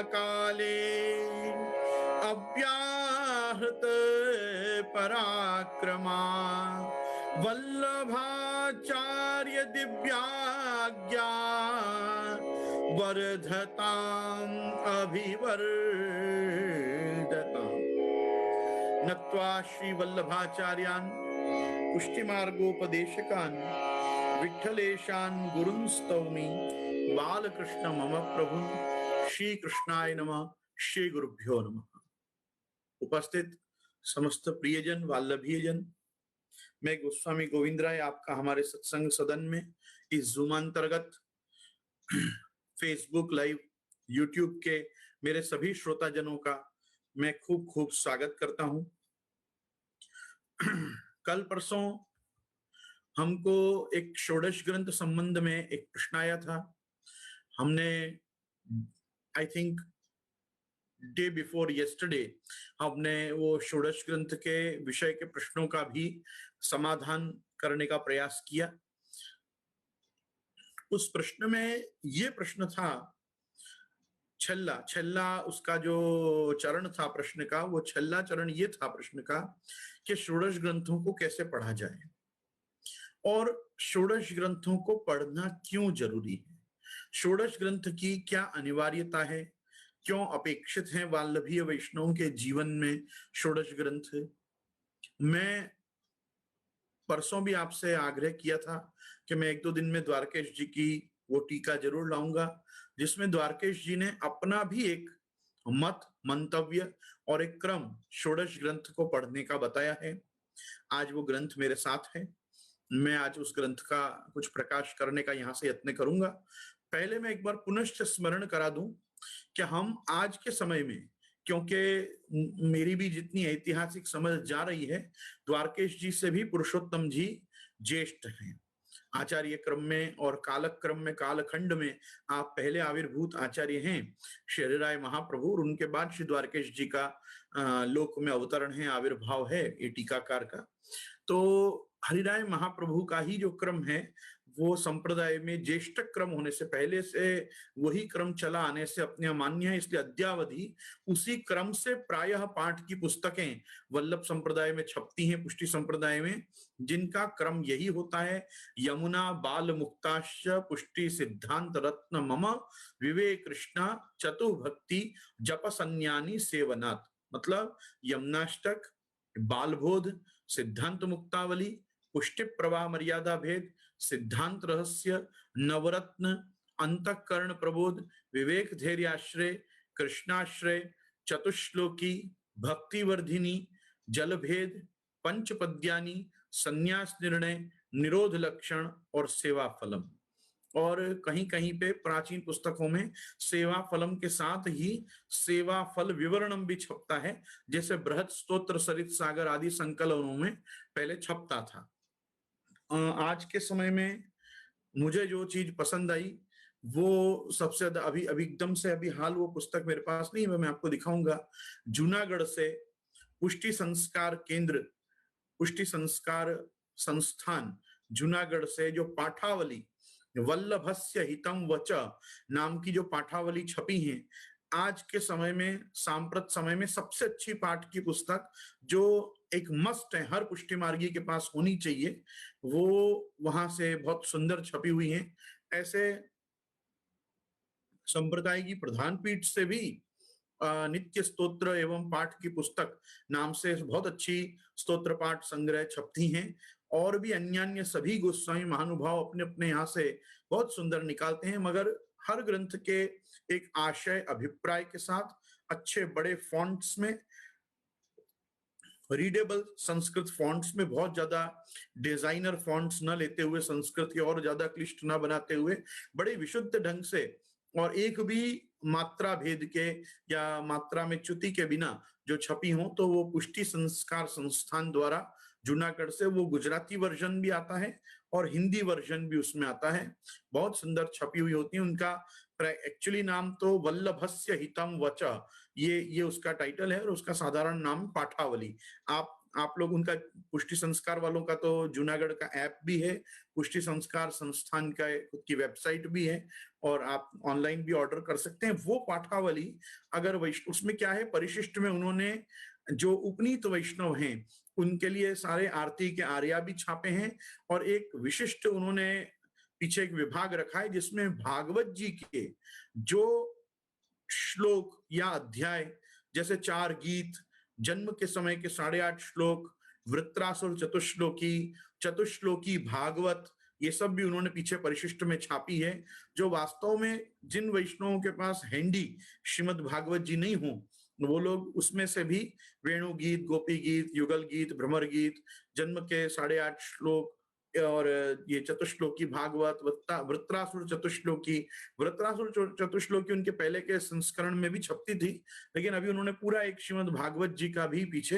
काले अव्याहत पराक्रमा वल्लभाचार्य दिव्याज्ञा वर्धताम् अभिवर्धताम्। नत्वा श्री वल्लभाचार्यान् पुष्टिमार्गोपदेशकान् विठ्ठलेशान् गुरुन् स्तौमि बालकृष्ण मम प्रभुन्। श्री कृष्णाय नमः। श्री गुरुभ्यो नमः। उपस्थित समस्त प्रियजन वाल्लभीयजन, मैं गोस्वामी गोविंद राय आपका हमारे सत्संग सदन में इस जूम अंतर्गत फेसबुक लाइव, यूट्यूब के मेरे सभी श्रोताजनों का मैं खूब खूब स्वागत करता हूं। कल परसों हमको एक षोडश ग्रंथ संबंध में एक प्रश्न आया था। हमने I think day before yesterday हमने वो षोडश ग्रंथ के विषय के प्रश्नों का भी समाधान करने का प्रयास किया। उस प्रश्न में ये प्रश्न था, छल्ला उसका जो चरण था प्रश्न का, वो छल्ला चरण ये था प्रश्न का कि षोडश ग्रंथों को कैसे पढ़ा जाए और षोडश ग्रंथों को पढ़ना क्यों जरूरी है, षोडश ग्रंथ की क्या अनिवार्यता है, क्यों अपेक्षित है वाल्लभीय वैष्णवों के जीवन में षोडश ग्रंथ। मैं परसों भी आपसे आग्रह किया था कि मैं एक दो दिन में द्वारकेश जी की वो टीका जरूर लाऊंगा, जिसमें द्वारकेश जी ने अपना भी एक मत, मंतव्य और एक क्रम षोडश ग्रंथ को पढ़ने का बताया है। आज वो ग्रंथ मेरे साथ है। मैं आज उस ग्रंथ का कुछ प्रकाश करने का यहां से यत्न करूंगा। पहले मैं एक बार पुनश्च स्मरण करा दूं कि हम आज के समय में, क्योंकि मेरी भी जितनी ऐतिहासिक समझ जा रही है, द्वारकेश जी से भी पुरुषोत्तम जी ज्येष्ठ हैं। आचार्य क्रम में और कालक क्रम में, कालखंड में आप पहले आविर्भूत आचार्य हैं श्री हरिराय महाप्रभु, और उनके बाद श्री द्वारकेश जी का लोक में अवतरण है, आविर्भाव है ये टीकाकार का। तो हरिराय महाप्रभु का ही जो क्रम है वो संप्रदाय में ज्येष्ठ क्रम होने से, पहले से वही क्रम चला आने से अपने मान्य है, इसलिए अद्यावधि उसी क्रम से प्रायः पाठ की पुस्तकें वल्लभ संप्रदाय में छपती हैं, पुष्टि संप्रदाय में, जिनका क्रम यही होता है। यमुना बाल मुक्ताश्च पुष्टि सिद्धांत रत्न मम विवेक कृष्णा चतुर्भक्ति जप संज्ञानी सेवनात्। मतलब यमुनाष्टक, बालबोध, सिद्धांत मुक्तावली, पुष्टि प्रवाह मर्यादा भेद, सिद्धांत रहस्य, नवरत्न, अंतःकरण प्रबोध, विवेक धैर्याश्रय, कृष्णाश्रय, चतुश्लोकी, भक्तिवर्धिनी, जलभेद, पंचपद्यानी, संन्यास निर्णय, निरोध लक्षण और सेवा फलम। और कहीं कहीं पे प्राचीन पुस्तकों में सेवा फलम के साथ ही सेवा फल विवरणम भी छपता है, जैसे बृहद स्तोत्र, सरित सागर आदि संकलनों में पहले छपता था। आज के समय में मुझे जो चीज पसंद आई वो सबसे ज्यादा अभी एकदम से अभी हाल वो पुस्तक मेरे पास नहीं है, मैं आपको दिखाऊंगा। जूनागढ़ से पुष्टि संस्कार केंद्र, पुष्टि संस्कार संस्थान जूनागढ़ से जो पाठावली वल्लभस्य हितम वच नाम की जो पाठावली छपी है, आज के समय में, सांप्रत समय में सबसे अच्छी पाठ की पुस्तक जो एक मस्ट है, हर पुष्टि मार्गी के पास होनी चाहिए, वो वहां से बहुत सुंदर छपी हुई है। ऐसे संप्रदाय की प्रधान पीठ से भी नित्य स्तोत्र एवं पाठ की पुस्तक नाम से बहुत अच्छी स्तोत्र पाठ संग्रह छपती हैं, और भी अन्य सभी गोस्वामी महानुभाव अपने अपने यहाँ से बहुत सुंदर निकालते हैं। मगर हर ग्रंथ के एक आशय अभिप्राय के साथ अच्छे बड़े फॉन्ट्स में, रीडेबल संस्कृत फॉन्ट्स में, बहुत ज्यादा डिजाइनर फॉन्ट्स न लेते हुए, संस्कृत के और ज्यादा क्लिष्ट न बनाते हुए, बड़े विशुद्ध ढंग से और एक भी मात्रा भेद के या मात्रा में च्युति के बिना जो छपी हो, तो वो पुष्टि संस्कार संस्थान द्वारा जूनागढ़ से वो गुजराती वर्जन भी आता है और हिंदी वर्जन भी उसमें आता है, बहुत सुंदर छपी हुई होती है। उनका एक्चुअली नाम तो वल्लभस्य हितम वच, ये उसका टाइटल है, और उसका साधारण नाम पाठावली। आप लोग उनका पुष्टि संस्कार वालों का तो जूनागढ़ का ऐप भी है, पुष्टि संस्कार संस्थान का खुद की वेबसाइट भी है, और आप ऑनलाइन भी ऑर्डर कर सकते हैं। वो पाठावली अगर वैष्णव, उसमें क्या है, परिशिष्ट में उन्होंने जो उपनीत वैष्णव हैं उनके लिए सारे आरती के आर्या भी छापे हैं, और एक विशिष्ट उन्होंने पीछे एक विभाग रखा है जिसमें भागवत जी के जो श्लोक या अध्याय, जैसे 4 गीत, जन्म के समय के 8.5 श्लोक, वृत्रासुर चतुश्लोकी भागवत, ये सब भी उन्होंने पीछे परिशिष्ट में छापी है। जो वास्तव में जिन वैष्णवों के पास हैंडी श्रीमद् भागवत जी नहीं हो, वो लोग उसमें से भी वेणु गीत, गोपी गीत, युगल गीत, भ्रमर गीत, जन्म के 8.5 श्लोक और ये चतुश्लोकी भागवत, वृत्रासुर चतुश्लोकी उनके पहले के संस्करण में भी छपती थी, लेकिन अभी उन्होंने पूरा एक श्रीमद् भागवत जी का भी पीछे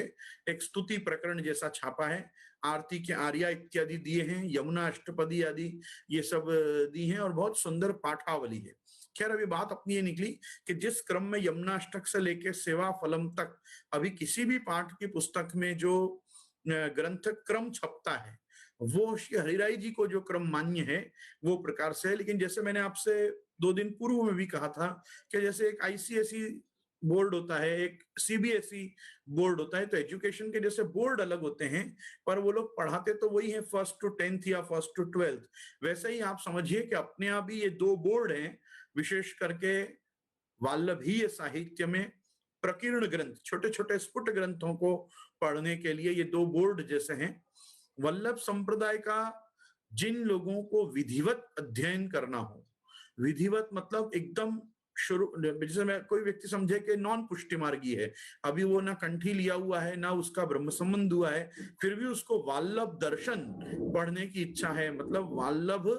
एक स्तुति प्रकरण जैसा छापा है। आरती के आर्या इत्यादि दिए हैं, यमुना अष्टपदी आदि ये सब दी हैं, और बहुत सुंदर पाठावली है। खैर, अभी बात अपनी ये निकली कि जिस क्रम में यमुनाष्टक से लेके सेवा फलम तक अभी किसी भी पाठ की पुस्तक में जो ग्रंथ क्रम छपता है वो श्री हरिराय जी को जो क्रम मान्य है वो प्रकार से है। लेकिन जैसे मैंने आपसे 2 दिन पूर्व में भी कहा था कि जैसे एक आईसीएसई बोर्ड होता है, एक सीबीएसई बोर्ड होता है, तो एजुकेशन के जैसे बोर्ड अलग होते हैं पर वो लोग पढ़ाते तो वही है, 1st to 10th या 1st to 12th। वैसे ही आप समझिए कि अपने आप ही ये 2 बोर्ड हैं, विशेष करके वाल्लभीय साहित्य में प्रकीर्ण ग्रंथ, छोटे छोटे स्फुट ग्रंथों को पढ़ने के लिए ये 2 बोर्ड जैसे हैं। वल्लभ संप्रदाय का जिन लोगों को विधिवत अध्ययन करना हो, विधिवत मतलब एकदम शुरू, जैसे मैं कोई व्यक्ति समझे कि नॉन पुष्टि मार्गी है, अभी वो ना कंठी लिया हुआ है ना उसका ब्रह्म संबंध हुआ है, फिर भी उसको वल्लभ दर्शन पढ़ने की इच्छा है, मतलब वल्लभ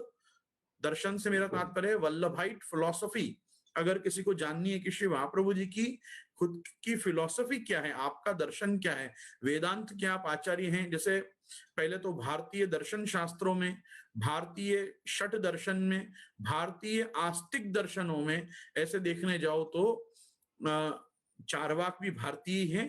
दर्शन से मेरा तात्पर्य है वल्लभाइट फिलॉसफी। अगर किसी को जाननी है कि श्री महाप्रभु जी की खुद की फिलॉसफी क्या है, आपका दर्शन क्या है, वेदांत के आप आचार्य हैं, जैसे पहले तो भारतीय दर्शन शास्त्रों में, भारतीय षट दर्शन में, भारतीय आस्तिक दर्शनों में ऐसे देखने जाओ तो चारवाक भी भारतीय हैं,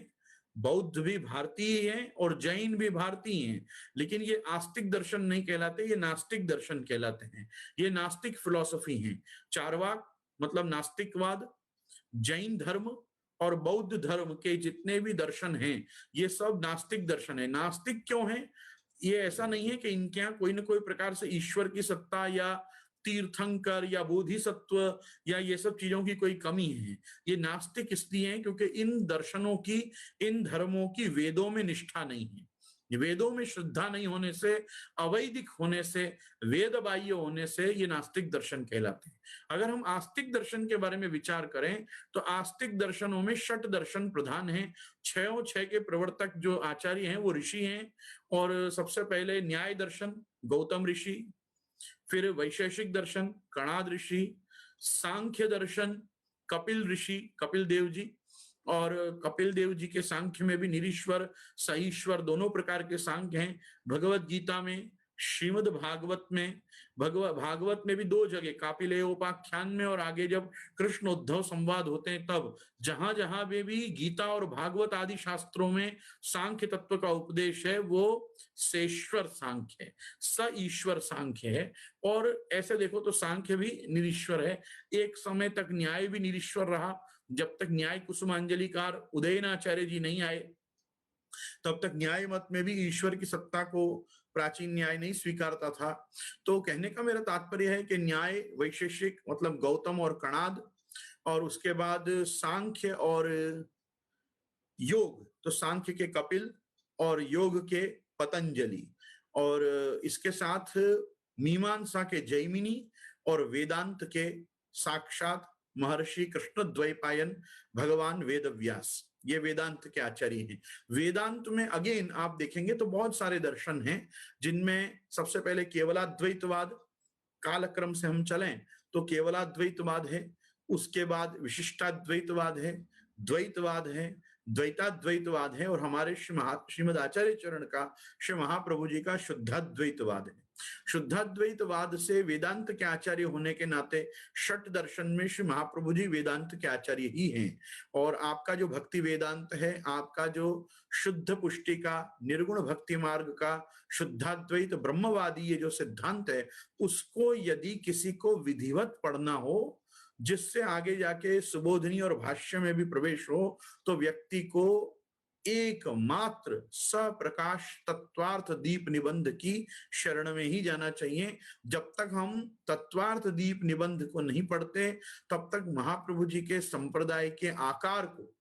बौद्ध भी भारतीय हैं और जैन भी भारतीय हैं, लेकिन ये आस्तिक दर्शन नहीं कहलाते, ये नास्तिक दर्शन कहलाते हैं, ये नास्तिक फिलॉसफी हैं। चारवाक मतलब नास्तिकवाद, जैन धर्म और बौद्ध धर्म के जितने भी दर्शन हैं ये सब नास्तिक दर्शन है। नास्तिक क्यों है? ये ऐसा नहीं है कि इनके यहाँ कोई ना कोई प्रकार से ईश्वर की सत्ता या तीर्थंकर या बोधिसत्व या ये सब चीजों की कोई कमी है। ये नास्तिक इसलिए है क्योंकि इन दर्शनों की, इन धर्मों की वेदों में निष्ठा नहीं है, वेदों में श्रद्धा नहीं होने से, अवैदिक होने से, वेद बाह्य होने से ये नास्तिक दर्शन कहलाते हैं। अगर हम आस्तिक दर्शन के बारे में विचार करें तो आस्तिक दर्शनों में षट दर्शन प्रधान है। 6 के प्रवर्तक जो आचार्य हैं वो ऋषि हैं, और सबसे पहले न्याय दर्शन गौतम ऋषि, फिर वैशेषिक दर्शन कणाद ऋषि, सांख्य दर्शन कपिल ऋषि, कपिल देव जी, और कपिल देव जी के सांख्य में भी निरीश्वर सहीश्वर दोनों प्रकार के सांख्य हैं। भगवत गीता में, श्रीमद् भागवत में, भागवत में भी 2 जगह कापिलेयोपाख्यान में और आगे जब कृष्ण उद्धव संवाद होते हैं तब, जहां जहां भी गीता और भागवत आदि शास्त्रों में सांख्य तत्व का उपदेश है वो सेश्वर सांख्य है, स ईश्वर सांख्य है। और ऐसे देखो तो सांख्य भी निरीश्वर है। एक समय तक न्याय भी निरीश्वर रहा, जब तक न्याय कुसुमांजलिकार उदयनाचार्य जी नहीं आए तब तक न्याय मत में भी ईश्वर की सत्ता को प्राचीन न्याय नहीं स्वीकारता था। तो कहने का मेरा तात्पर्य है कि न्याय वैशेषिक मतलब गौतम और कणाद, और उसके बाद सांख्य और योग, तो सांख्य के कपिल और योग के पतंजलि, और इसके साथ मीमांसा के जैमिनी और वेदांत के साक्षात महर्षि कृष्ण द्वैपायन भगवान वेदव्यास, ये वेदांत के आचार्य हैं। वेदांत में अगेन आप देखेंगे तो बहुत सारे दर्शन हैं, जिनमें सबसे पहले केवलाद्वैतवाद, कालक्रम से हम चलें तो केवलाद्वैतवाद है, उसके बाद विशिष्टाद्वैतवाद है, द्वैतवाद है, द्वैताद्वैतवाद है, और हमारे श्रीमद आचार्य चरण का, श्री महाप्रभु जी का शुद्धाद्वैतवाद है। शुद्धाद्वैतवाद से वेदांत के आचार्य होने के नाते षट दर्शन में श्री महाप्रभु जी वेदांत के आचार्य ही हैं। और आपका जो भक्ति वेदांत है, आपका जो शुद्ध पुष्टि का, निर्गुण भक्ति मार्ग का, शुद्धाद्वैत ब्रह्मवादी ये जो सिद्धांत है, उसको यदि किसी को विधिवत पढ़ना हो, जिससे आगे जाके सुबोधनी और भाष्य में भी प्रवेश हो, तो व्यक्ति को एकमात्र सप्रकाश तत्वार्थ दीप निबंध की शरण में ही जाना चाहिए। जब तक हम तत्वार्थ दीप निबंध को नहीं पढ़ते, तब तक महाप्रभु जी के संप्रदाय के आकार को,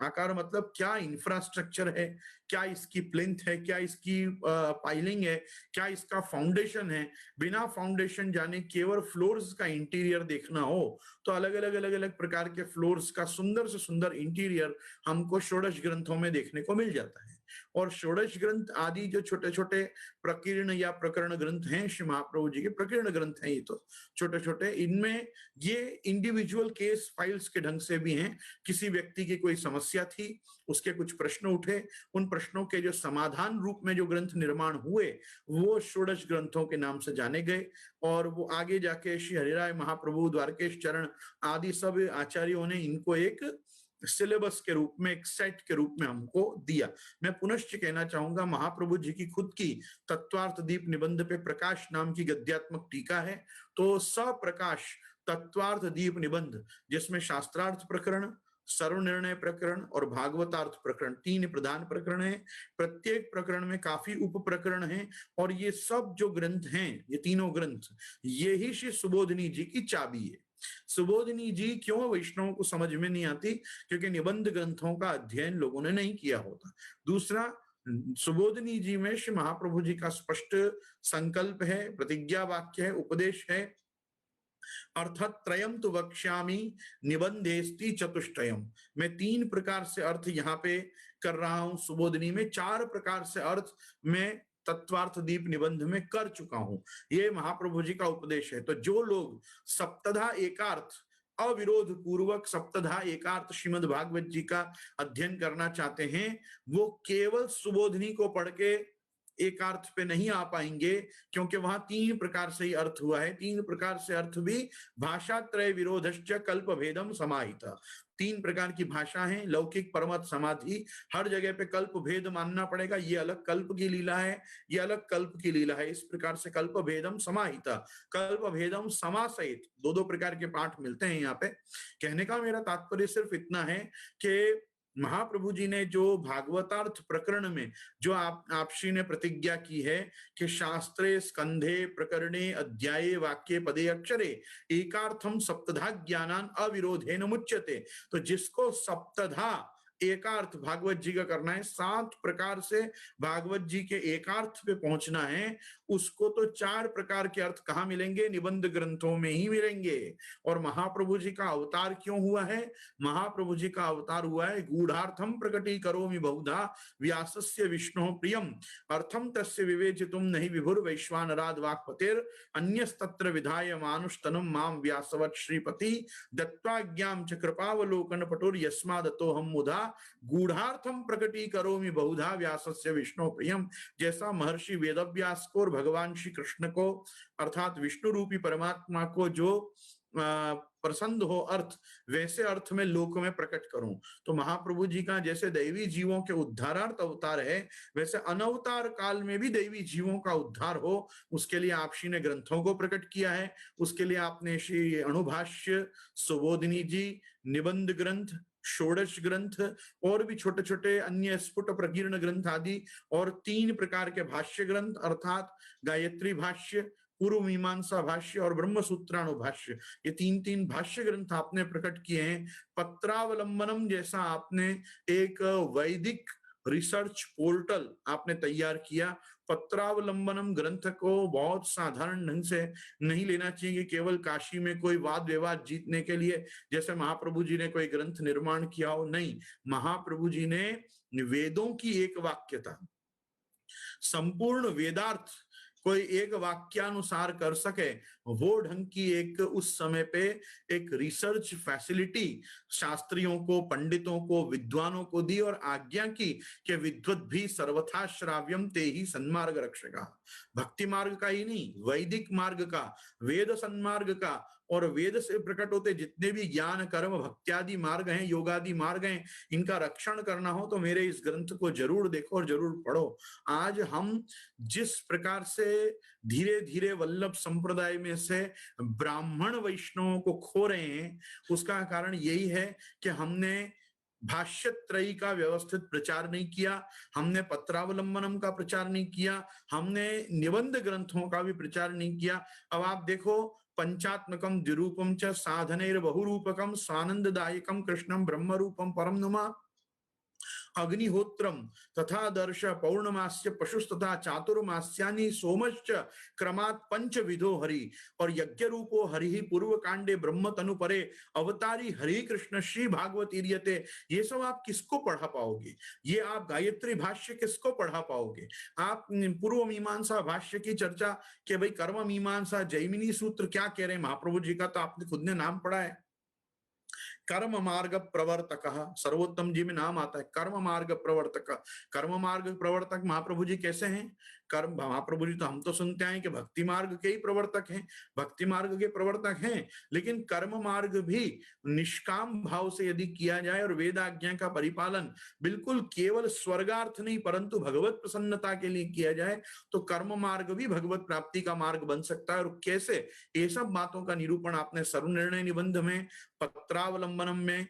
आकार मतलब क्या इंफ्रास्ट्रक्चर है, क्या इसकी प्लिंथ है, क्या इसकी पाइलिंग है, क्या इसका फाउंडेशन है, बिना फाउंडेशन जाने केवल फ्लोर्स का इंटीरियर देखना हो तो अलग अलग प्रकार के फ्लोर्स का सुंदर से सुंदर इंटीरियर हमको षोडश ग्रंथों में देखने को मिल जाता है। और षोडश ग्रंथ आदि जो छोटे छोटे प्रकीर्ण या प्रकरण ग्रंथ हैं, श्री महाप्रभु जी के प्रकीर्ण ग्रंथ हैं, ये तो छोटे छोटे, इनमें ये इंडिविजुअल केस फाइल्स के ढंग से भी हैं। किसी व्यक्ति की कोई समस्या थी, उसके कुछ प्रश्न उठे, उन प्रश्नों के जो समाधान रूप में जो ग्रंथ निर्माण हुए वो षोडश ग्रंथों के नाम से जाने गए। और वो आगे जाके श्री हरिराय महाप्रभु, द्वारकेश चरण आदि सब आचार्यों ने इनको एक सिलेबस के रूप में, एक सेट के रूप में हमको दिया। मैं पुनश्च कहना चाहूंगा, महाप्रभु जी की खुद की तत्वार्थ दीप निबंध पे प्रकाश नाम की गद्यात्मक टीका है। तो सप्रकाश तत्वार्थ दीप निबंध, जिसमें शास्त्रार्थ प्रकरण, सर्वनिर्णय प्रकरण और भागवतार्थ प्रकरण, 3 प्रधान प्रकरण हैं। प्रत्येक प्रकरण में काफी उप प्रकरण हैं। और ये सब जो ग्रंथ हैं, ये तीनों ग्रंथ, ये ही श्री सुबोधनी जी की चाबी है। सुबोधनी जी क्यों वैष्णवों को समझ में नहीं आती? क्योंकि निबंध ग्रंथों का अध्ययन लोगों ने नहीं किया होता। दूसरा, सुबोधनी जी में श्री महाप्रभु जी का स्पष्ट संकल्प है, प्रतिज्ञा वाक्य है, उपदेश है। अर्थात त्रयम तो वक्ष्यामि निबंधेस्ति चतुष्टयम। मैं 3 प्रकार से अर्थ यहाँ पे कर रहा हूं, सुबोधनी में 4 प्रकार से अर्थ मैं तत्वार्थ दीप निबंध में कर चुका हूं। ये महाप्रभु जी का उपदेश है। तो जो लोग सप्तधा एकार्थ, अविरोध पूर्वक सप्तधा एकार्थ श्रीमद् भागवत जी का अध्ययन करना चाहते हैं, वो केवल सुबोधनी को पढ़ के एकार्थ पे नहीं आ पाएंगे, क्योंकि वहां 3 प्रकार से ही अर्थ हुआ है। 3 प्रकार से अर्थ भी भाषा त्रय विरोधश्च कल्प भेदम समाहित। 3 प्रकार की भाषा है, लौकिक, परमत, समाधि। हर जगह पे कल्प भेद मानना पड़ेगा। ये अलग कल्प की लीला है, ये अलग कल्प की लीला है। इस प्रकार से कल्प भेदम समाहित, कल्प भेदम समासहित 2-2 प्रकार के पाठ मिलते हैं यहाँ पे। कहने का मेरा तात्पर्य सिर्फ इतना है कि महाप्रभु जी ने जो भागवतार्थ प्रकरण में जो आपश्री ने प्रतिज्ञा की है कि शास्त्रे स्कंधे प्रकरणे अध्याये वाक्ये पदे अक्षरे एकार्थम सप्तधा ज्ञानान अविरोधेन मुच्यते। तो जिसको सप्तधा एकार्थ भागवत जी का करना है, 7 प्रकार से भागवत जी के एकार्थ पे पहुंचना है, उसको तो 4 प्रकार के अर्थ कहाँ मिलेंगे? निबंध ग्रंथों में ही मिलेंगे। और महाप्रभु जी का अवतार क्यों हुआ है? महाप्रभु जी का अवतार हुआ है गूढ़ार्थम प्रकटी करोमि बहुधा व्यासस्य विष्णु प्रियम अर्थम तस्य विवेचितुम नहीं विभुर वैश्वानराद वाक्पतेर अन्यस्तत्र विधाय मानुष्तनम माम व्यासवत् श्रीपति दत्वाज्ञाम च कृपावलोकन पटुर यस्मादतो हम मुधा गूढ़ार्थम प्रकटी करोमि बहुधा व्यासस्य विष्णु प्रियम। जैसा महर्षि वेदव्यास को और भगवान श्री कृष्ण को अर्थात विष्णु रूपी परमात्मा को जो प्रसन्न हो अर्थ, वैसे अर्थ में लोक में प्रकट करूं। तो महाप्रभु जी का जैसे दैवी जीवों के उद्धारार्थ अवतार है, वैसे अनवतार काल में भी दैवी जीवों का उद्धार हो, उसके लिए आप श्री ने ग्रंथों को प्रकट किया है। उसके लिए आपने श्री अणुभाष्य, सुबोधिनी जी, निबंध ग्रंथ, षोडश ग्रंथ और भी छोटे छोटे अन्य स्फुट प्रकीर्ण ग्रंथ आदि और 3 प्रकार के भाष्य ग्रंथ अर्थात गायत्री भाष्य, पूर्व मीमांसा भाष्य और ब्रह्म सूत्रानुभाष्य, ये 3 भाष्य ग्रंथ आपने प्रकट किए हैं। पत्रावलंबनम जैसा आपने एक वैदिक रिसर्च पोर्टल आपने तैयार किया। पत्रावलंबनम ग्रंथ को बहुत साधारण ढंग से नहीं लेना चाहिए कि केवल काशी में कोई वाद विवाद जीतने के लिए जैसे महाप्रभु जी ने कोई ग्रंथ निर्माण किया हो। नहीं, महाप्रभु जी ने वेदों की एक वाक्यता, संपूर्ण वेदार्थ कोई एक वाक्यानुसार कर सके, वो ढंग की एक उस समय पे एक रिसर्च फैसिलिटी शास्त्रियों को, पंडितों को, विद्वानों को दी और आज्ञा की कि विद्वत भी सर्वथा श्राव्यम ते ही सन्मार्ग रक्षका। भक्ति मार्ग का ही नहीं, वैदिक मार्ग का, वेद सन्मार्ग का, और वेद से प्रकट होते जितने भी ज्ञान कर्म भक्त्यादि मार्ग हैं, योगादि मार्ग हैं, इनका रक्षण करना हो तो मेरे इस ग्रंथ को जरूर देखो और जरूर पढ़ो। आज हम जिस प्रकार से धीरे धीरे वल्लभ संप्रदाय में से ब्राह्मण वैष्णवों को खो रहे हैं, उसका कारण यही है कि हमने भाष्य त्रयी का व्यवस्थित प्रचार नहीं किया, हमने पत्रावलंबनम का प्रचार नहीं किया, हमने निबंध ग्रंथों का भी प्रचार नहीं किया। अब आप देखो, पंचात्मकम द्विरूपम च साधनेर बहुरूपकम स्वानंददायकम कृष्णम ब्रह्म रूपम परम नुमा अग्निहोत्रम तथा दर्श पौर्णमास्य पशुस्तथा चातुर्मास्यानि सोमश्च क्रमात् पंच विधो हरि और यज्ञ रूपो हरि पूर्व कांडे ब्रह्म तनु परे अवतारी हरि कृष्ण श्री भागवत इरियते। ये सब आप किसको पढ़ा पाओगे? ये आप गायत्री भाष्य किसको पढ़ा पाओगे? आप पूर्व मीमांसा भाष्य की चर्चा कि भाई कर्म मीमांसा जैमिनी सूत्र क्या कह रहे हैं महाप्रभु जी का, तो आपने खुद ने नाम पढ़ा है, कर्म मार्ग प्रवर्तक। सर्वोत्तम जी में नाम आता है कर्म मार्ग प्रवर्तक। कर्म मार्ग प्रवर्तक महाप्रभु जी कैसे हैं? कर्म महाप्रभु जी तो हम तो सुनते हैं कि भक्ति मार्ग के ही प्रवर्तक हैं, भक्ति मार्ग के प्रवर्तक हैं, लेकिन कर्म मार्ग भी निष्काम भाव से यदि किया जाए और वेदाज्ञा का परिपालन बिल्कुल केवल स्वर्गार्थ नहीं परंतु भगवत प्रसन्नता के लिए किया जाए तो कर्म मार्ग भी भगवत प्राप्ति का मार्ग बन सकता है। और कैसे, ये सब बातों का निरूपण आपने सर्वनिर्णय निबंध में, पत्रावलंबनम में,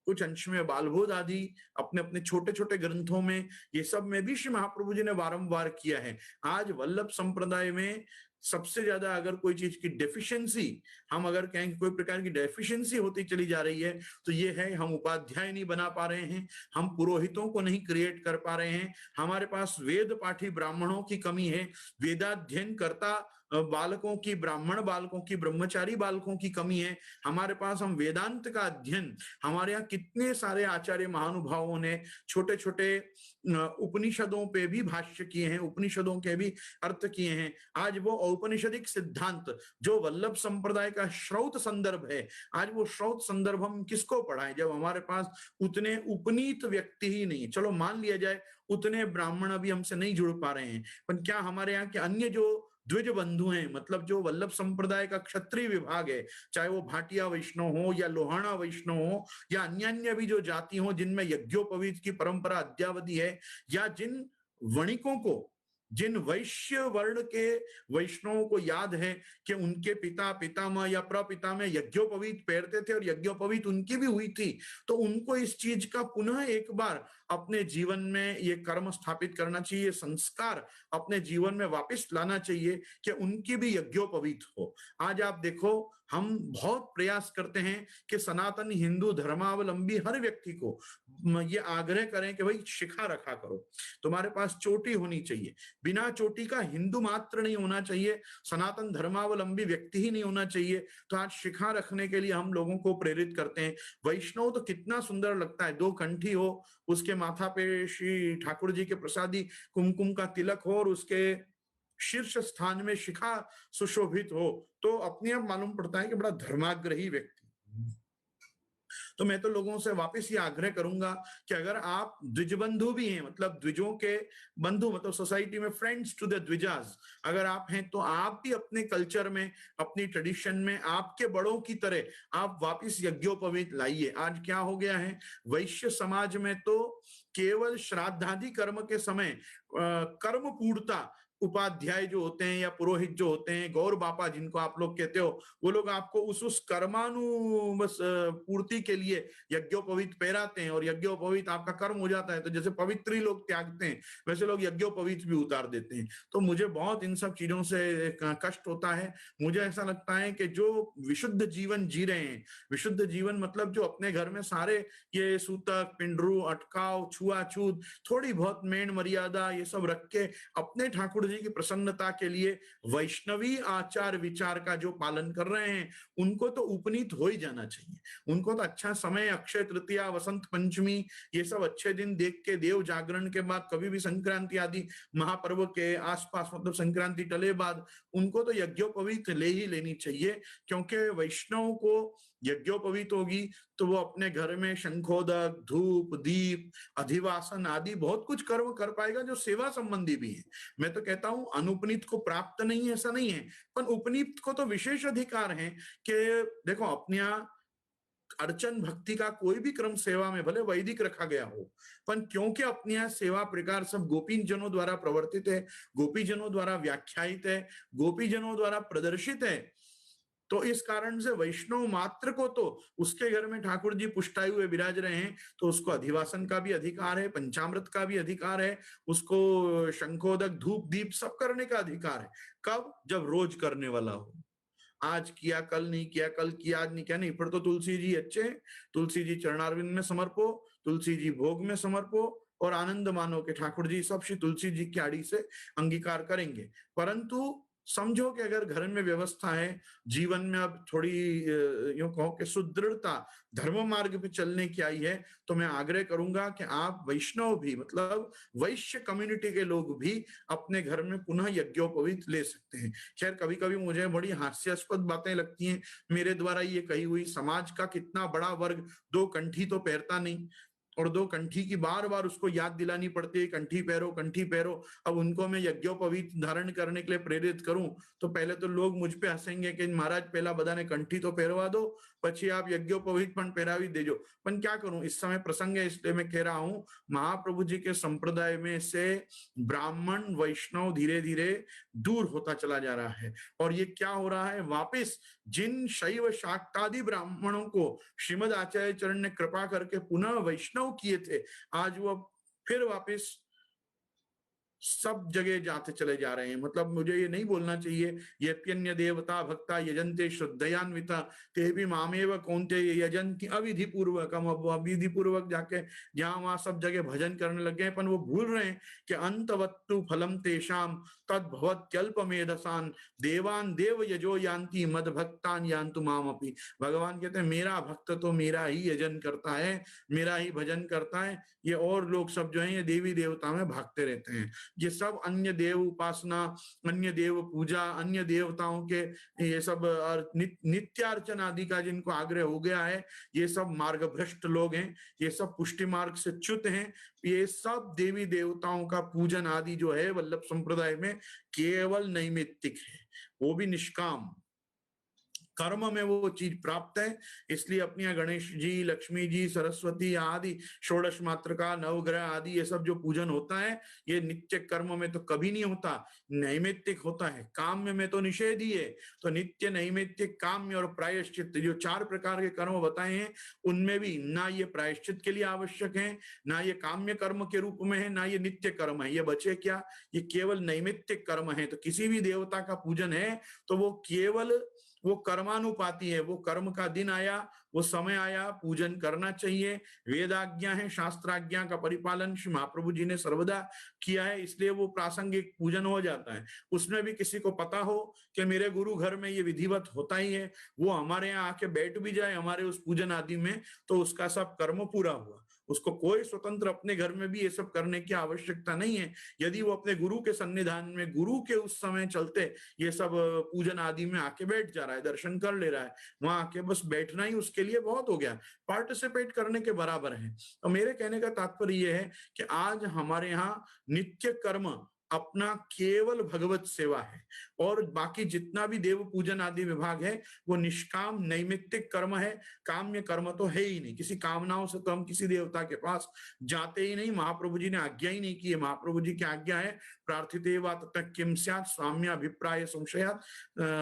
कुछ अंश में बालबोध आदि अपने अपने छोटे छोटे ग्रंथों में, ये सब में भी श्री महाप्रभु जी ने बारंबार किया है। आज वल्लभ संप्रदाय में सबसे ज्यादा अगर कोई चीज की डेफिशिएंसी, हम अगर कहें कि कोई प्रकार की डेफिशिएंसी होती चली जा रही है तो ये है हम उपाध्याय नहीं बना पा रहे हैं, हम पुरोहितों को नहीं क्रिएट कर पा रहे हैं, हमारे पास वेद पाठी ब्राह्मणों की कमी है, वेदाध्ययन करता बालकों की, ब्राह्मण बालकों की, ब्रह्मचारी बालकों की कमी है हमारे पास। हम वेदांत का अध्ययन, हमारे यहाँ कितने सारे आचार्य महानुभावों ने छोटे छोटे उपनिषदों पे भी भाष्य किए हैं, उपनिषदों के भी अर्थ किए हैं। आज वो औपनिषदिक सिद्धांत जो वल्लभ संप्रदाय का श्रौत संदर्भ है, आज वो श्रौत संदर्भ हम किसको पढ़ाएं जब हमारे पास उतने उपनीत व्यक्ति ही नहीं। चलो मान लिया जाए उतने ब्राह्मण अभी हमसे नहीं जुड़ पा रहे हैं, पर क्या हमारे यहाँ के अन्य जो द्विज बंधु हैं, मतलब जो वल्लभ संप्रदाय का क्षत्रिय विभाग है, चाहे वो भाटिया वैष्णव हो या लोहाना वैष्णव हो या अन्य भी जो जाति हो जिनमें यज्ञोपवीत की परंपरा अद्यावधि है, या जिन वणिकों को, जिन वैश्य वर्ण के वैष्णवों को याद है कि उनके पिता पितामह या प्रपितामह यज्ञोपवीत पहनते थे और यज्ञोपवीत उनकी भी हुई थी, तो उनको इस चीज का पुनः एक बार अपने जीवन में ये कर्म स्थापित करना चाहिए, संस्कार अपने जीवन में वापस लाना चाहिए कि उनकी भी यज्ञोपवीत हो। आज आप देखो हम बहुत प्रयास करते हैं कि सनातन हिंदू धर्मावलंबी हर व्यक्ति को ये आग्रह करें कि भाई शिखा रखा करो, तुम्हारे पास चोटी होनी चाहिए, बिना चोटी का हिंदू मात्र नहीं होना चाहिए, सनातन धर्मावलंबी व्यक्ति ही नहीं होना चाहिए। तो आज शिखा रखने के लिए हम लोगों को प्रेरित करते हैं। वैष्णव तो कितना सुंदर लगता है, 2 कंठी हो, उसके माथा पे श्री ठाकुर जी के प्रसादी कुमकुम का तिलक हो और उसके शीर्ष स्थान में शिखा सुशोभित हो, तो अपने आप मालूम पड़ता है कि बड़ा धर्माग्रही व्यक्ति। तो मैं तो लोगों से वापस ये आग्रह करूंगा कि अगर आप द्विजबंधु भी हैं, मतलब द्विजों के बंधु, मतलब सोसाइटी में फ्रेंड्स टू द द्विजास अगर आप हैं, तो आप भी अपने कल्चर में, अपनी ट्रेडिशन में आपके बड़ों की तरह आप वापस यज्ञोपवीत लाइए। आज क्या हो गया है, वैश्य समाज में तो केवल श्राद्धादि कर्म के समय कर्म पूर्णता उपाध्याय जो होते हैं या पुरोहित जो होते हैं, गौर बापा जिनको आप लोग कहते हो, वो लोग आपको उस कर्मानु बस पूर्ति के लिए यज्ञोपवीत पहराते हैं और यज्ञोपवीत आपका कर्म हो जाता है। तो जैसे पवित्री लोग त्यागते हैं वैसे लोग यज्ञोपवीत भी उतार देते हैं। तो मुझे बहुत इन सब चीजों से कष्ट होता है। मुझे ऐसा लगता है कि जो विशुद्ध जीवन जी रहे हैं, विशुद्ध जीवन मतलब जो अपने घर में सारे ये सूतक, पिंडरू, अटकाव, छुआछूत, थोड़ी बहुत मेन मर्यादा ये सब रख के अपने ठाकुर ठाकुर जी की प्रसन्नता के लिए वैष्णवी आचार विचार का जो पालन कर रहे हैं उनको तो उपनीत हो ही जाना चाहिए। उनको तो अच्छा समय, अक्षय तृतीया, वसंत पंचमी, ये सब अच्छे दिन देख के देव जागरण के बाद, कभी भी संक्रांति आदि महापर्व के आसपास, मतलब संक्रांति टले बाद उनको तो यज्ञोपवीत ले ही लेनी चाहिए। क्योंकि वैष्णव को यज्ञोपवीत होगी तो वो अपने घर में शंखोदक, धूप, दीप, अधिवासन आदि बहुत कुछ कर्म कर पाएगा जो सेवा संबंधी भी है। मैं तो कहता हूं अनुपनीत को प्राप्त नहीं है ऐसा नहीं है, पर उपनीत को तो विशेष अधिकार है कि देखो अपने यहाँ अर्चन भक्ति का कोई भी क्रम सेवा में भले वैदिक रखा गया हो, पर क्योंकि अपने यहाँ सेवा प्रकार सब गोपी जनों द्वारा प्रवर्तित है, गोपी जनों द्वारा व्याख्यायित है, गोपी जनों द्वारा प्रदर्शित है, तो इस कारण से वैष्णव मात्र को तो उसके घर में ठाकुर जी पुष्टायु हुए विराज रहे हैं तो उसको अधिवासन का भी अधिकार है, पंचामृत का भी अधिकार है, उसको शंखोदक, धूप, दीप सब करने का अधिकार है। कब? जब रोज करने वाला हो। आज किया, कल नहीं किया, कल किया, आज नहीं किया, नहीं, फिर तो तुलसी जी अच्छे, तुलसी जी चरणारविंद में समर्पो, तुलसी जी भोग में समर्पो और आनंद मानो के ठाकुर जी सब श्री तुलसी जी की आड़ी से अंगीकार करेंगे। परंतु समझो कि अगर घर में व्यवस्था है, जीवन में अब थोड़ी यूं कहो कि सुदृढ़ता धर्म मार्ग पे चलने की आई है, तो मैं आग्रह करूंगा कि आप वैष्णव भी, मतलब वैश्य कम्युनिटी के लोग भी अपने घर में पुनः यज्ञोपवीत ले सकते हैं। खैर कभी कभी मुझे बड़ी हास्यास्पद बातें लगती हैं मेरे द्वारा ये कही हुई। समाज का कितना बड़ा वर्ग दो कंठी तो पहनता नहीं, और दो कंठी की बार बार उसको याद दिलानी पड़ती है, कंठी पहरो, कंठी पहरो। अब उनको मैं यज्ञोपवीत धारण करने के लिए प्रेरित करूं तो पहले तो लोग मुझ पे हंसेंगे कि महाराज पहला बदा ने कंठी तो पहरवा दो, पछी आप यज्ञोपवीत पण पहरावी देजो। पण क्या करूं, इस समय प्रसंग है इसलिए मैं कह रहा हूं, महाप्रभु जी के संप्रदाय में से ब्राह्मण वैष्णव धीरे धीरे दूर होता चला जा रहा है। और ये क्या हो रहा है, वापिस जिन शैव शाक्तादि ब्राह्मणों को श्रीमद आचार्य चरण ने कृपा करके पुनः वैष्णव किए थे, आज वो फिर वापिस सब जगह जाते चले जा रहे हैं। मतलब मुझे ये नहीं बोलना चाहिए यप्यन्य देवता भक्ता यजन्ते श्रद्धयान्विता ते भी मामेव कौन्ते यजन्ति अविधि पूर्वक। हम अब अविधि पूर्वक जाके जहां वहां सब जगह भजन करने लग गए, पर वो भूल रहे हैं कि अंतवत्तु फलम तेषाम तद्भवत्यल्प मेधसान देवान देव यजो यान्ति मद भक्तान यान्तु मामपि। भगवान कहते हैं मेरा भक्त तो मेरा ही यजन करता है, मेरा ही भजन करता है, ये और लोग सब जो है ये देवी देवता में भागते रहते हैं। ये सब अन्य देव उपासना, अन्य देव पूजा, अन्य देवताओं के ये सब नित्यार्चन आदि का जिनको आग्रह हो गया है, ये सब मार्ग भ्रष्ट लोग हैं, ये सब पुष्टि मार्ग से च्युत हैं। ये सब देवी देवताओं का पूजन आदि जो है वल्लभ संप्रदाय में केवल नैमित्तिक है, वो भी निष्काम कर्म में वो चीज प्राप्त है। इसलिए अपनी गणेश जी, लक्ष्मी जी, सरस्वती आदि षोडश मात्र का, नवग्रह आदि ये सब जो पूजन होता है ये नित्य कर्म में तो कभी नहीं होता, नैमित्तिक होता है। काम्य में तो निषेध ही है। तो नित्य, नैमित्तिक, काम्य और प्रायश्चित जो चार प्रकार के कर्म बताए हैं उनमें भी ना ये प्रायश्चित के लिए आवश्यक है, ना ये काम्य कर्म के रूप में है, ना ये नित्य कर्म है। ये बचे क्या, ये केवल नैमित्तिक कर्म है। तो किसी भी देवता का पूजन है तो वो केवल वो कर्मानुपाती है। वो कर्म का दिन आया, वो समय आया, पूजन करना चाहिए। वेदाज्ञा है, शास्त्राज्ञा का परिपालन श्री महाप्रभु जी ने सर्वदा किया है, इसलिए वो प्रासंगिक पूजन हो जाता है। उसमें भी किसी को पता हो कि मेरे गुरु घर में ये विधिवत होता ही है, वो हमारे यहाँ आके बैठ भी जाए हमारे उस पूजन आदि में, तो उसका सब कर्म पूरा हुआ। उसको कोई स्वतंत्र अपने घर में भी ये सब करने की आवश्यकता नहीं है। यदि वो अपने गुरु के सन्निधान में, गुरु के उस समय चलते ये सब पूजन आदि में आके बैठ जा रहा है, दर्शन कर ले रहा है, वहां आके बस बैठना ही उसके लिए बहुत हो गया, पार्टिसिपेट करने के बराबर है। तो मेरे कहने का तात्पर्य यह है कि आज हमारे यहाँ नित्य कर्म अपना केवल भगवत सेवा है, और बाकी जितना भी देव पूजन आदि विभाग है वो निष्काम नैमित्तिक कर्म है। काम्य कर्म तो है ही नहीं। किसी कामनाओं से तो हम किसी देवता के पास जाते ही नहीं, महाप्रभु जी ने आज्ञा ही नहीं की है। महाप्रभु जी की आज्ञा है प्रार्थिते वा तत्र किम स्यात् स्वाम्याभिप्राय संशयात्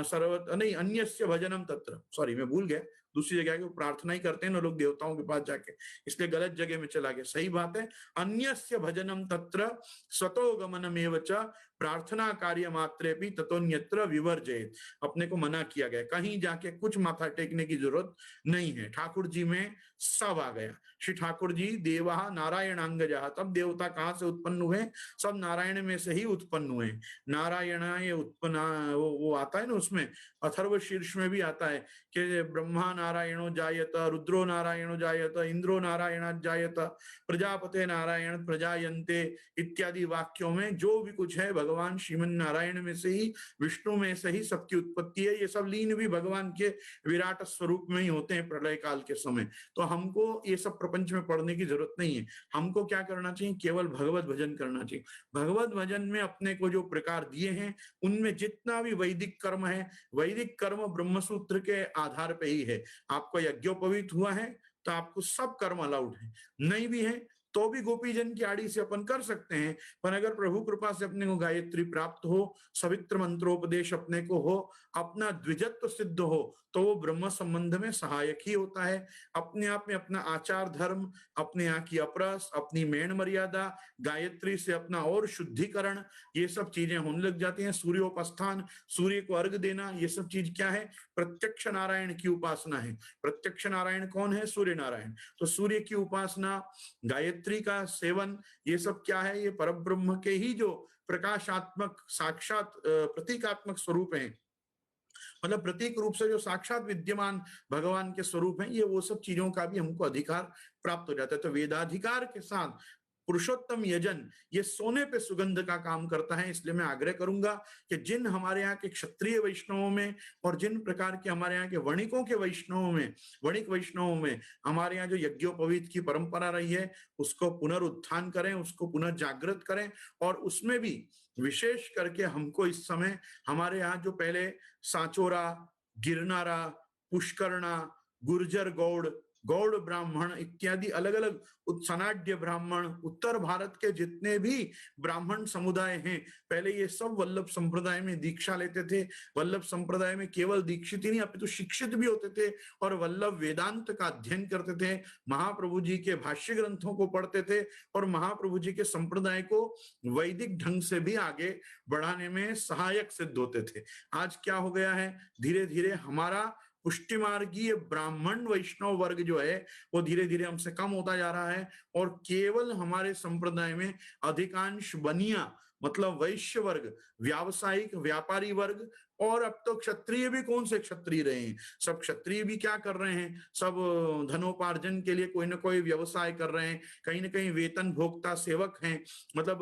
सर्व नहीं अन्यस्य भजनम तत्र, सॉरी मैं भूल गया, दूसरी जगह के प्रार्थना ही करते हैं ना लोग देवताओं के पास जाके, इसलिए गलत जगह में चला गया। सही बात है, अन्यस्य भजनम तत्र स्वतो गमनमेव च प्रार्थना कार्य मात्रे भी ततोन्यत्र विवर्जयेत। अपने को मना किया गया, कहीं जाके कुछ माथा टेकने की जरूरत नहीं है। ठाकुर जी में सब आ गया। श्री ठाकुर जी देवा नारायणांगजा, तब देवता कहाँ से उत्पन्न हुए? सब नारायण में से ही उत्पन्न हुए। नारायण ये उत्पन्न, वो आता है ना उसमें, अथर्व शीर्ष में भी आता है कि ब्रह्मा नारायणो जायत, रुद्रो नारायणो जायत, इंद्रो नारायण जायत, प्रजापते नारायण प्रजायन्ते इत्यादि वाक्यों में जो भी कुछ है भगवान श्रीमन नारायण में से ही, विष्णु में से ही सबकी उत्पत्ति है। ये सब लीन भी भगवान के विराट स्वरूप में ही होते हैं प्रलय काल के समय। तो हमको ये सब प्रपंच में पढ़ने की जरूरत नहीं है। हमको क्या करना चाहिए? केवल भगवत भजन करना चाहिए। भगवत भजन में अपने को जो प्रकार दिए हैं उनमें जितना भी वैदिक कर्म है, वैदिक कर्म ब्रह्मसूत्र के आधार पे ही है। आपको यज्ञोपवीत हुआ है तो आपको सब कर्म अलाउड है, नहीं भी है तो भी गोपी जन की आड़ी से अपन कर सकते हैं। पर अगर प्रभु कृपा से अपने को गायत्री प्राप्त हो, सवित्र मंत्रोपदेश अपने को हो, अपना द्विजत्व सिद्ध हो, तो वो ब्रह्म संबंध में सहायक ही होता है। अपने आप में अपना आचार धर्म, अपने यहाँ की अपरस, अपनी मेण मर्यादा, गायत्री से अपना और शुद्धिकरण, ये सब चीजें होने लग जाती हैं। सूर्योपास्थान, सूर्य को अर्घ देना, ये सब चीज क्या है? प्रत्यक्ष नारायण की उपासना है। प्रत्यक्ष नारायण कौन है? सूर्य नारायण। तो सूर्य की उपासना, गायत्री का सेवन, ये सब क्या है? ये परब्रह्म के ही जो प्रकाशात्मक साक्षात प्रतीकात्मक स्वरूप है, मतलब प्रतीक रूप से जो साक्षात विद्यमान भगवान के स्वरूप हैं, ये वो सब चीजों का भी हमको अधिकार प्राप्त हो जाता है। तो वेदाधिकार के साथ पुरुषोत्तम यजन ये सोने पे सुगंध का काम करता है। इसलिए मैं आग्रह करूंगा कि जिन हमारे यहाँ के क्षत्रिय वैष्णवों में और जिन प्रकार के हमारे यहाँ के वणिकों के वैष्णवों में, वणिक वैष्णवों में हमारे यहाँ जो यज्ञोपवीत की परंपरा रही है, उसको पुनरुत्थान करें, उसको पुनर्जागृत करें। और उसमें भी विशेष करके हमको इस समय हमारे यहाँ जो पहले सांचोरा, गिरनारा, पुष्करणा, गुर्जर गौड़, गौड़ ब्राह्मण इत्यादि अलग अलग सनाड्य ब्राह्मण, उत्तर भारत के जितने भी ब्राह्मण समुदाय हैं, पहले ये सब वल्लभ संप्रदाय में दीक्षा लेते थे। वल्लभ संप्रदाय में केवल दीक्षित ही नहीं अपितु शिक्षित भी होते थे और वल्लभ वेदांत का अध्ययन करते थे, महाप्रभु जी के भाष्य ग्रंथों को पढ़ते थे और महाप्रभु जी के संप्रदाय को वैदिक ढंग से भी आगे बढ़ाने में सहायक सिद्ध होते थे। आज क्या हो गया है? धीरे धीरे हमारा पुष्टि मार्गीय ब्राह्मण वैष्णव वर्ग जो है वो धीरे धीरे हमसे कम होता जा रहा है और केवल हमारे संप्रदाय में अधिकांश बनिया मतलब वैश्य वर्ग, व्यावसायिक व्यापारी वर्ग, और अब तो क्षत्रिय भी कौन से क्षत्रिय रहे हैं, सब क्षत्रिय भी क्या कर रहे हैं? सब धनोपार्जन के लिए कोई ना कोई व्यवसाय कर रहे हैं, कहीं ना कहीं वेतन भोक्ता सेवक हैं, मतलब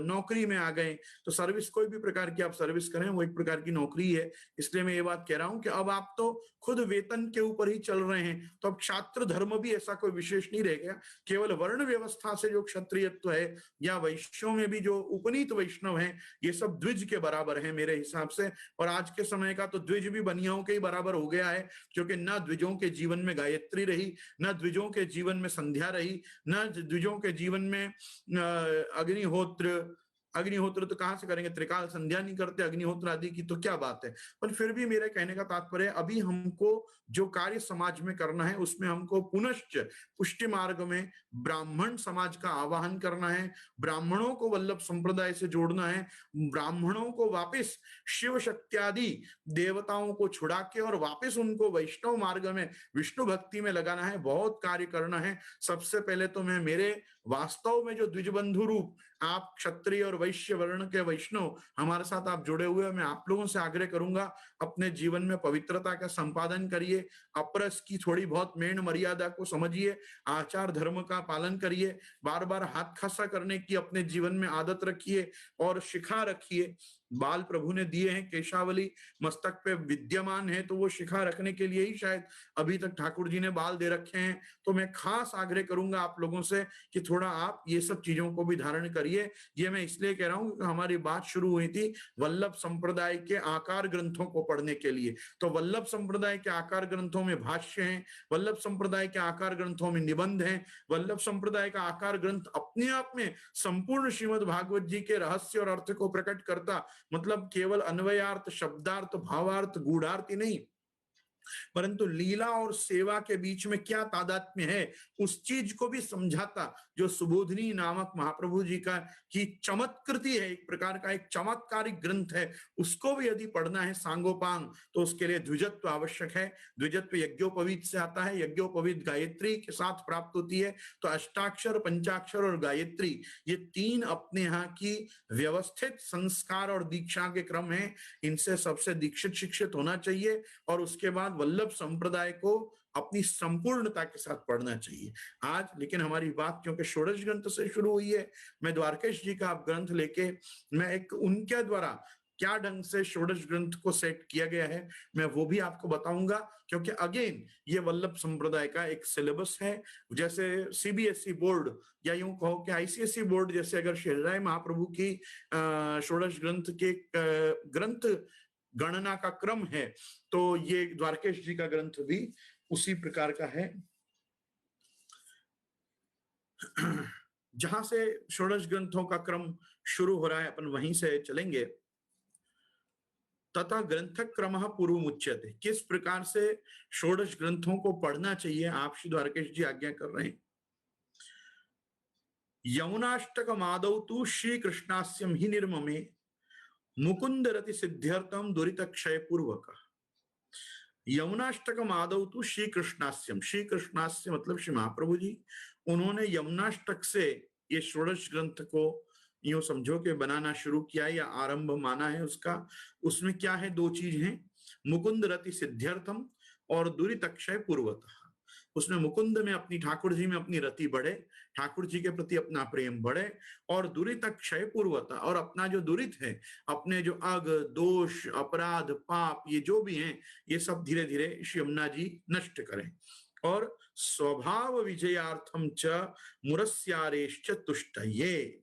नौकरी में आ गए। तो सर्विस, कोई भी प्रकार की आप सर्विस करें वो एक प्रकार की नौकरी है। इसलिए मैं ये बात कह रहा हूं कि अब आप तो खुद वेतन के ऊपर ही चल रहे हैं, तो अब छात्र धर्म भी ऐसा कोई विशेष नहीं रह गया। केवल वर्ण व्यवस्था से जो क्षत्रियत्व है या वैश्यों में भी जो उपनीत वैष्णव हैं, ये सब द्विज के बराबर हैं मेरे हिसाब से। और आज के समय का तो द्विज भी बनियाओं के ही बराबर हो गया है, क्योंकि न द्विजों के जीवन में गायत्री रही, न द्विजों के जीवन में संध्या रही, न द्विजों के जीवन में अग्निहोत्र, अग्निहोत्र तो कहां से करेंगे? त्रिकाल संध्या नहीं करते, अग्निहोत्र आदि की तो क्या बात है। पर फिर भी मेरे कहने का तात्पर्य, अभी हमको जो कार्य समाज में करना है उसमें हमको पुनश्च पुष्टि मार्ग में ब्राह्मण समाज का आवाहन करना है, ब्राह्मणों को वल्लभ संप्रदाय से जोड़ना है, ब्राह्मणों को वापस शिव शक्त्यादि देवताओं को छुड़ा के और वापस उनको वैष्णव मार्ग में विष्णु भक्ति में लगाना है। बहुत कार्य करना है। सबसे पहले तो मैं मेरे वास्तव में जो द्विजबंधु रूप आप क्षत्रिय और वैश्य वर्ण के वैष्णव हमारे साथ आप जुड़े हुए, मैं आप लोगों से आग्रह करूंगा अपने जीवन में पवित्रता का संपादन करिए, अपरस की थोड़ी बहुत मेण मर्यादा को समझिए, आचार धर्म का पालन करिए, बार बार हाथ खसा करने की अपने जीवन में आदत रखिए और शिखा रखिए। बाल प्रभु ने दिए हैं, केशावली मस्तक पे विद्यमान है, तो वो शिखा रखने के लिए ही शायद अभी तक ठाकुर जी ने बाल दे रखे हैं। तो मैं खास आग्रह करूंगा आप लोगों से कि थोड़ा आप ये सब चीजों को भी धारण करिए। ये मैं इसलिए कह रहा हूं कि हमारी बात शुरू हुई थी वल्लभ संप्रदाय के आकार ग्रंथों को पढ़ने के लिए। तो वल्लभ संप्रदाय के आकार ग्रंथों में भाष्य हैं, वल्लभ संप्रदाय के आकार ग्रंथों में निबंध हैं, वल्लभ संप्रदाय का आकार ग्रंथ अपने आप में संपूर्ण श्रीमद् भागवत जी के रहस्य और अर्थ को प्रकट करता, मतलब केवल अन्वयार्थ, शब्दार्थ, भावार्थ, गूढ़ार्थ ही नहीं, परंतु लीला और सेवा के बीच में क्या तादात्म्य है उस चीज को भी समझाता जो सुबोधिनी नामक महाप्रभु जी का की चमत्कृति है, एक प्रकार का एक चमत्कारिक ग्रंथ है, उसको भी यदि पढ़ना है सांगोपांग तो उसके लिए द्विजत्व आवश्यक है। द्विजत्व यज्ञोपवीत से आता है, यज्ञोपवीत गायत्री के साथ प्राप्त होती है। तो अष्टाक्षर, पंचाक्षर और गायत्री ये तीन अपने यहाँ की व्यवस्थित संस्कार और दीक्षा के क्रम है, इनसे सबसे दीक्षित शिक्षित होना चाहिए और उसके बाद वल्लभ संप्रदाय को अपनी संपूर्णता के साथ पढ़ना चाहिए। आज लेकिन हमारी बात क्योंकि षोडश ग्रंथ से शुरू हुई है, मैं द्वारकेश जी का आप ग्रंथ लेके मैं एक उनके द्वारा क्या ढंग से षोडश ग्रंथ को सेट किया गया है मैं वो भी आपको बताऊंगा, क्योंकि अगेन ये वल्लभ संप्रदाय का एक सिलेबस है। जैसे सीबीएसई बोर्ड या यूं कहो कि आईसीएसई बोर्ड जैसे अगर शेरराय महाप्रभु की षोडश ग्रंथ के ग्रंथ गणना का क्रम है तो ये द्वारकेश जी का ग्रंथ भी उसी प्रकार का है। जहां से षोडश ग्रंथों का क्रम शुरू हो रहा है अपन वहीं से चलेंगे। तथा ग्रंथ क्रम पूर्व मुच्यते, किस प्रकार से षोडश ग्रंथों को पढ़ना चाहिए आप श्री द्वारकेश जी आज्ञा कर रहे हैं। यमुनाष्टक मादौ तु श्री कृष्णास्यम ही निर्ममे मुकुंद रति सिद्ध्यर्थम दुरित क्षय पूर्वक। यमुनाष्टक मादौ तु श्री कृष्णास्यम, श्री कृष्णास्य मतलब श्री महाप्रभु जी, उन्होंने यमुनाष्टक से ये षोडश ग्रंथ को यूं समझो कि बनाना शुरू किया या आरंभ माना है उसका। उसमें क्या है, दो चीज हैं, मुकुंद रति सिद्ध्यर्थम और दुरित क्षय पूर्वतः। उसमें मुकुंद में अपनी ठाकुर जी में अपनी रति बढ़े, ठाकुर जी के प्रति अपना प्रेम बढ़े, और दुरित क्षय पूर्वता, और अपना जो दुरित है, अपने जो अग दोष अपराध पाप ये जो भी हैं ये सब धीरे धीरे श्री यमुना जी नष्ट करें। और स्वभाव विजयार्थम च मुरस्यारेश्च तुष्टये,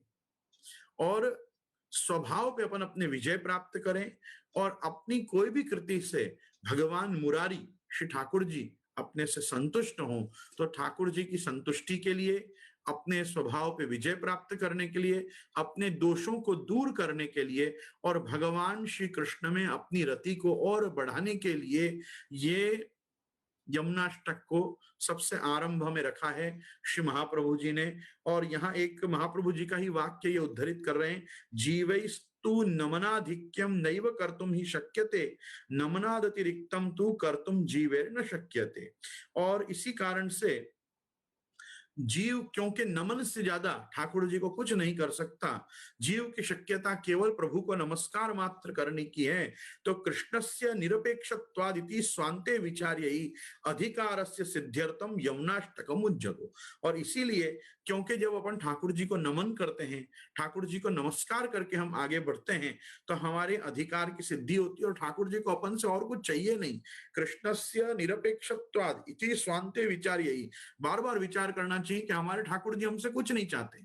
और स्वभाव पे अपन अपने विजय प्राप्त करें और अपनी कोई भी कृति से भगवान मुरारी श्री ठाकुर जी अपने से संतुष्ट हों। तो ठाकुर जी की संतुष्टि के लिए, अपने स्वभाव पे विजय प्राप्त करने के लिए, अपने दोषों को दूर करने के लिए और भगवान श्री कृष्ण में अपनी रति को और बढ़ाने के लिए ये यमुनाष्टक को सबसे आरंभ में रखा है श्री महाप्रभु जी ने। और यहाँ एक महाप्रभु जी का ही वाक्य ये उद्धृत कर रहे हैं, जीवैस्तु नमनाधिक्यम नैव कर्तुम ही शक्यते नमनादतिरिक्तम तु कर्तुम जीवैर न शक्यते। और इसी कारण से जीव क्योंकि नमन से ज्यादा ठाकुर जी को कुछ नहीं कर सकता, जीव की शक्यता केवल प्रभु को नमस्कार मात्र करने की है। तो कृष्णस्य निरपेक्षत्वादिति स्वान्ते विचार्यै अधिकारस्य सिद्ध्यर्थम यमुनाष्टकम उज्जगो। और इसीलिए क्योंकि जब अपन ठाकुर जी को नमन करते हैं, ठाकुर जी को नमस्कार करके हम आगे बढ़ते हैं तो हमारे अधिकार की सिद्धि होती है और ठाकुर जी को अपन से और कुछ चाहिए नहीं। कृष्णस्य निरपेक्षत्वाद इति स्वान्ते विचार्यै, बार बार विचार करना चाहिए कि हमारे ठाकुर जी हमसे कुछ नहीं चाहते,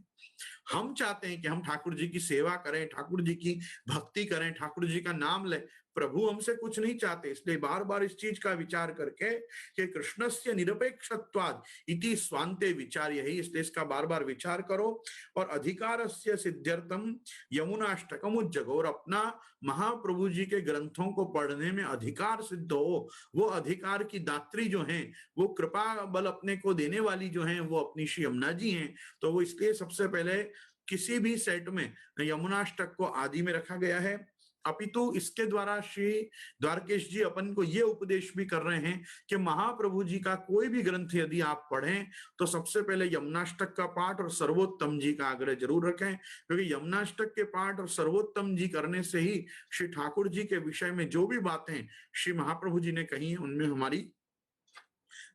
हम चाहते हैं कि हम ठाकुर जी की सेवा करें, ठाकुर जी की भक्ति करें, ठाकुर जी का नाम लें। प्रभु हमसे कुछ नहीं चाहते, इसलिए बार बार इस चीज का विचार करके कि कृष्णस्य निरपेक्षत्वाद इति स्वान्ते विचार्य ही, इसलिए इसका बार बार विचार करो और अधिकारस्य सिद्ध्यर्थम यमुनाष्टकम उज्जगो, और अपना महाप्रभु जी के ग्रंथों को पढ़ने में अधिकार सिद्ध हो। वो अधिकार की दात्री जो हैं, वो कृपा बल अपने को देने वाली जो हैं वो अपनी श्री यमुना जी हैं। तो वो इसलिए सबसे पहले किसी भी सेट में यमुनाष्टक को आदि में रखा गया है। अपितु इसके द्वारा श्री द्वारकेश जी अपन को ये उपदेश भी कर रहे हैं कि महाप्रभु जी का कोई भी ग्रंथ यदि आप पढ़ें तो सबसे पहले यमुनाष्टक का पाठ और सर्वोत्तम जी का आग्रह जरूर रखें, क्योंकि यमुनाष्टक के पाठ और सर्वोत्तम जी करने से ही श्री ठाकुर जी के विषय में जो भी बातें श्री महाप्रभु जी ने कही है उनमें हमारी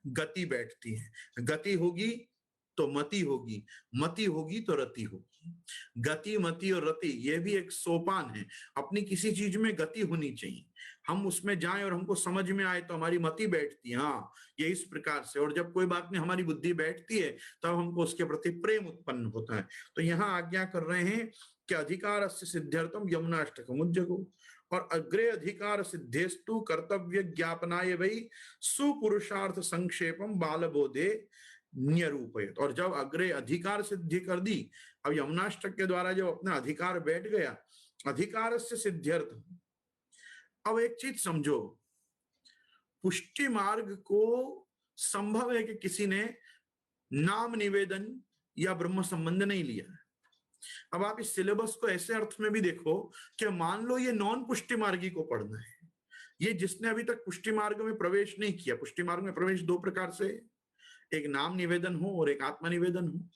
गति बैठती है। गति होगी तो मति होगी, मति होगी तो रति होगी। गति मति और रति ये भी एक सोपान है, अपनी किसी चीज में गति होनी चाहिए, हम उसमें जाएं और हमको समझ में आए तो हमारी मति बैठती है, हाँ ये इस प्रकार से। और जब कोई बात में हमारी बुद्धि बैठती है तब हमको उसके प्रति प्रेम उत्पन्न होता है। तो यहाँ आज्ञा कर रहे हैं कि अधिकारस्य सिद्ध्यर्थम यमुनाष्टकम उज्जगो, और अग्रे अधिकार सिद्धेस्तु कर्तव्य ज्ञापनाय वै सुपुरुषार्थ संक्षेपम बालबोधे न्यरूपयत। और जब अग्रे अधिकार सिद्धि कर दी, अब यमुनाष्टक के द्वारा जब अपना अधिकार बैठ गया, अधिकार से सिद्ध्यर्थ। अब एक चीज समझो, पुष्टि मार्ग को संभव है कि किसी ने नाम निवेदन या ब्रह्म संबंध नहीं लिया। अब आप इस सिलेबस को ऐसे अर्थ में भी देखो कि मान लो ये नॉन पुष्टि मार्गी को पढ़ना है, ये जिसने अभी तक पुष्टि मार्ग में प्रवेश नहीं किया। पुष्टि मार्ग में प्रवेश दो प्रकार से, एक नाम निवेदन हो और एक आत्मा निवेदन हो।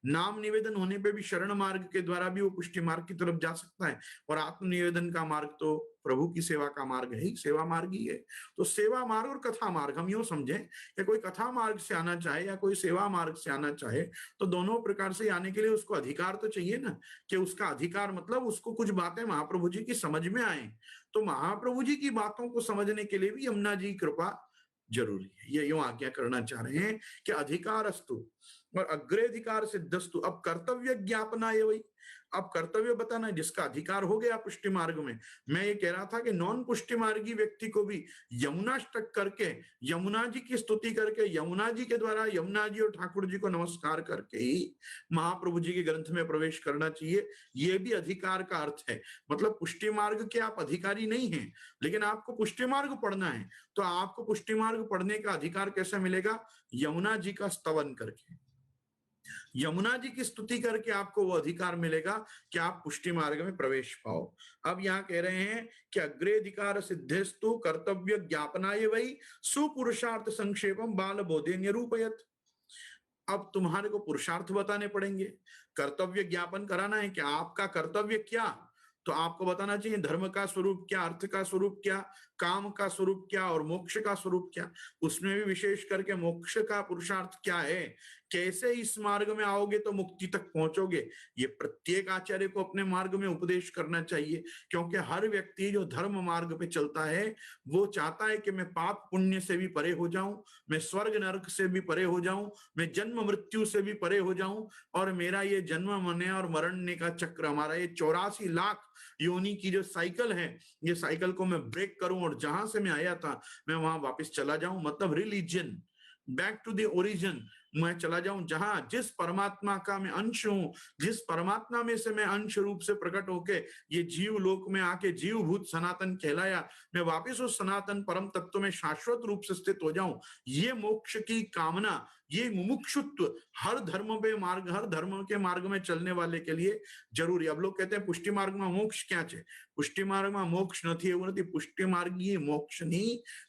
नाम निवेदन होने पे भी शरण मार्ग के द्वारा भी वो पुष्टि मार्ग की तरफ जा सकता है, और आत्म निवेदन का मार्ग तो प्रभु की सेवा का मार्ग है ही, सेवा मार्ग ही है। तो सेवा मार्ग और कथा मार्ग हम यूं समझें कि कोई कथा मार्ग से आना चाहे या कोई सेवा मार्ग से आना चाहे तो दोनों प्रकार से आने के लिए उसको अधिकार तो चाहिए ना, कि उसका अधिकार मतलब उसको कुछ बातें महाप्रभु जी की समझ में आए। तो महाप्रभु जी की बातों को समझने के लिए भी यमुना जी की कृपा जरूरी है। ये यूं आज्ञा करना चाह रहे हैं कि अधिकारस्तु और अग्रेधिकार सिद्धस्तु। अब कर्तव्य ज्ञापना ये वही, अब कर्तव्य बताना है जिसका अधिकार हो गया पुष्टि मार्ग में। मैं ये कह रहा था कि नॉन पुष्टि मार्गी व्यक्ति को भी यमुनाष्टक करके, यमुना जी की स्तुति करके, यमुना जी के द्वारा यमुना जी और ठाकुर जी को नमस्कार करके ही महाप्रभु जी के ग्रंथ में प्रवेश करना चाहिए। ये भी अधिकार का अर्थ है। मतलब पुष्टि मार्ग के आप अधिकारी नहीं हैं, लेकिन आपको पुष्टि मार्ग पढ़ना है, तो आपको पुष्टि मार्ग पढ़ने का अधिकार कैसे मिलेगा? यमुना जी का स्तवन करके, यमुना जी की स्तुति करके आपको वो अधिकार मिलेगा कि आप पुष्टि मार्ग में प्रवेश पाओ। अब यहाँ कह रहे हैं कि अग्रेधिकार सिद्धेस्तु कर्तव्य ज्ञापनाय वही सुपुरुषार्थ संक्षेपम बाल बोधे निरूपयत। अब तुम्हारे को पुरुषार्थ बताने पड़ेंगे, कर्तव्य ज्ञापन कराना है कि आपका कर्तव्य क्या, तो आपको बताना चाहिए धर्म का स्वरूप क्या, अर्थ का स्वरूप क्या, काम का स्वरूप क्या और मोक्ष का स्वरूप क्या। उसमें भी विशेष करके मोक्ष का पुरुषार्थ क्या है, कैसे इस मार्ग में आओगे तो मुक्ति तक पहुंचोगे, ये प्रत्येक आचार्य को अपने मार्ग में उपदेश करना चाहिए। क्योंकि हर व्यक्ति जो धर्म मार्ग पे चलता है वो चाहता है कि मैं पाप पुण्य से भी परे हो जाऊं, मैं स्वर्ग नरक से भी परे हो जाऊं, मैं जन्म मृत्यु से भी परे हो जाऊं, और मेरा ये जन्म मरने और मरने का चक्र, हमारा ये 84 लाख योनि की जो साइकिल है, ये साइकिल को मैं ब्रेक करूं और जहां से मैं आया था मैं वहां वापस चला जाऊं। मतलब religion, back to the origin मैं चला जाऊं, जहां जिस परमात्मा का मैं अंश हूं, जिस परमात्मा में से मैं अंश रूप से प्रकट होके ये जीव लोक में आके जीव भूत सनातन कहलाया, मैं वापस उस सनातन परम तत्व में शाश्वत रूप से स्थित हो जाऊं। ये मोक्ष की कामना, ये मुमुक्षुत्व हर धर्म पे मार्ग, हर धर्म के मार्ग में चलने वाले के लिए जरूरी। अब लोग कहते हैं पुष्टि मार्ग में मोक्ष क्या है? पुष्टि मार्ग में मोक्ष નથી, એવું નથી। પુષ્ટિ માર્ગી મોક્ષની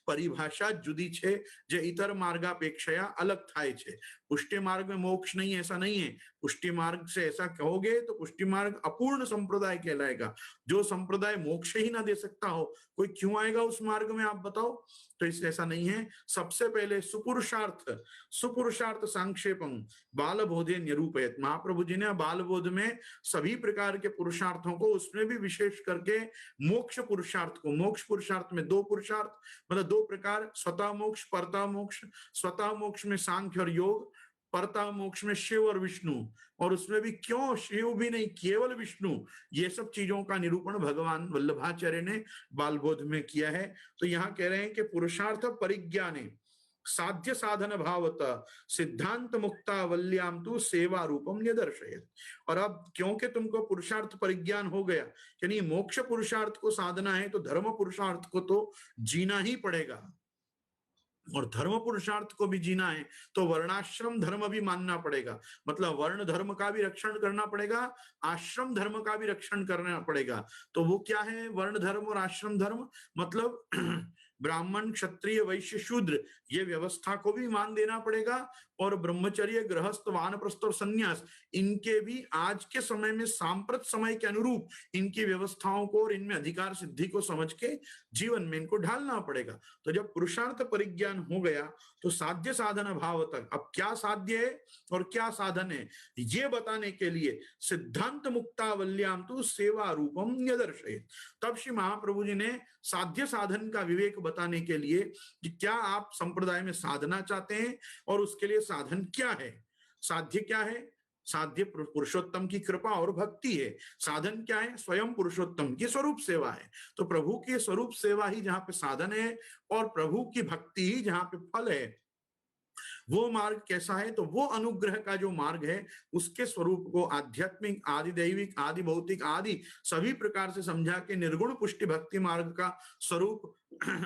પરિભાષા જુદી છે જે इतर मार्गापेक्षया अलग થાય છે। पुष्टि मार्ग में मोक्ष नहीं, ऐसा नहीं है। पुष्टि मार्ग से ऐसा कहोगे तो पुष्टि मार्ग अपूर्ण संप्रदाय कहलाएगा। जो संप्रदाय मोक्ष ही ना दे सकता हो, कोई क्यों आएगा उस मार्ग में, आप बताओ? तो इसलिए ऐसा नहीं है। सबसे पहले सुपुरुषार्थ, सुपुरुषार्थ संक्षेपम बाल बोधे निरूपयत। महाप्रभु जी ने बाल बोध में सभी प्रकार के पुरुषार्थों को, उसमें भी विशेष करके मोक्ष पुरुषार्थ को, मोक्ष पुरुषार्थ में दो पुरुषार्थ मतलब दो प्रकार, स्वतः मोक्ष परता मोक्ष। स्वतः मोक्ष में सांख्य और योग, परता मोक्ष में शिव और विष्णु, और उसमें भी क्यों शिव भी नहीं, केवल विष्णु। ये सब चीजों का निरूपण भगवान वल्लभाचार्य ने बालबोध में किया है। तो यहाँ कह रहे हैं कि पुरुषार्थ परिज्ञाने साध्य साधन भावत सिद्धांत मुक्ता वल्याम तू सेवा रूपम निदर्शयत। और अब क्योंकि तुमको पुरुषार्थ परिज्ञान हो गया, यानी मोक्ष पुरुषार्थ को साधना है, तो धर्म पुरुषार्थ को तो जीना ही पड़ेगा, और धर्म पुरुषार्थ को भी जीना है तो वर्णाश्रम धर्म भी मानना पड़ेगा। मतलब वर्ण धर्म का भी रक्षण करना पड़ेगा, आश्रम धर्म का भी रक्षण करना पड़ेगा। तो वो क्या है वर्ण धर्म और आश्रम धर्म? मतलब ब्राह्मण क्षत्रिय वैश्य शूद्र ये व्यवस्था को भी मान देना पड़ेगा, और ब्रह्मचर्य गृहस्थ वानप्रस्थ और संन्यास इनके भी आज के समय में सांप्रत समय के अनुरूप इनकी व्यवस्थाओं को और इनमें अधिकार सिद्धि को समझ के जीवन में इनको ढालना पड़ेगा। तो जब पुरुषार्थ परिज्ञान हो गया तो साध्य साधन भाव तक, अब क्या साध्य है और क्या साधन है ये बताने के लिए सिद्धांत मुक्तावल्याम तो सेवा रूपम निदर्शयेत्। तब श्री महाप्रभु जी ने साध्य साधन का विवेक बताने के लिए कि क्या आप संप्रदाय में साधना चाहते हैं और उसके लिए साधन क्या है। साध्य क्या है? साध्य पुरुषोत्तम की कृपा और भक्ति है। साधन क्या है? स्वयं पुरुषोत्तम की स्वरूप सेवा है। तो प्रभु की स्वरूप सेवा ही जहां पे साधन है और प्रभु की भक्ति ही जहां पे फल है। वो मार्ग कैसा है? तो वो अनुग्रह का जो मार्ग है उसके स्वरूप को आध्यात्मिक, आदि दैविक, आदि भौतिक, आदि सभी प्रकार से समझा के निर्गुण पुष्टि भक्ति मार्ग का स्वरूप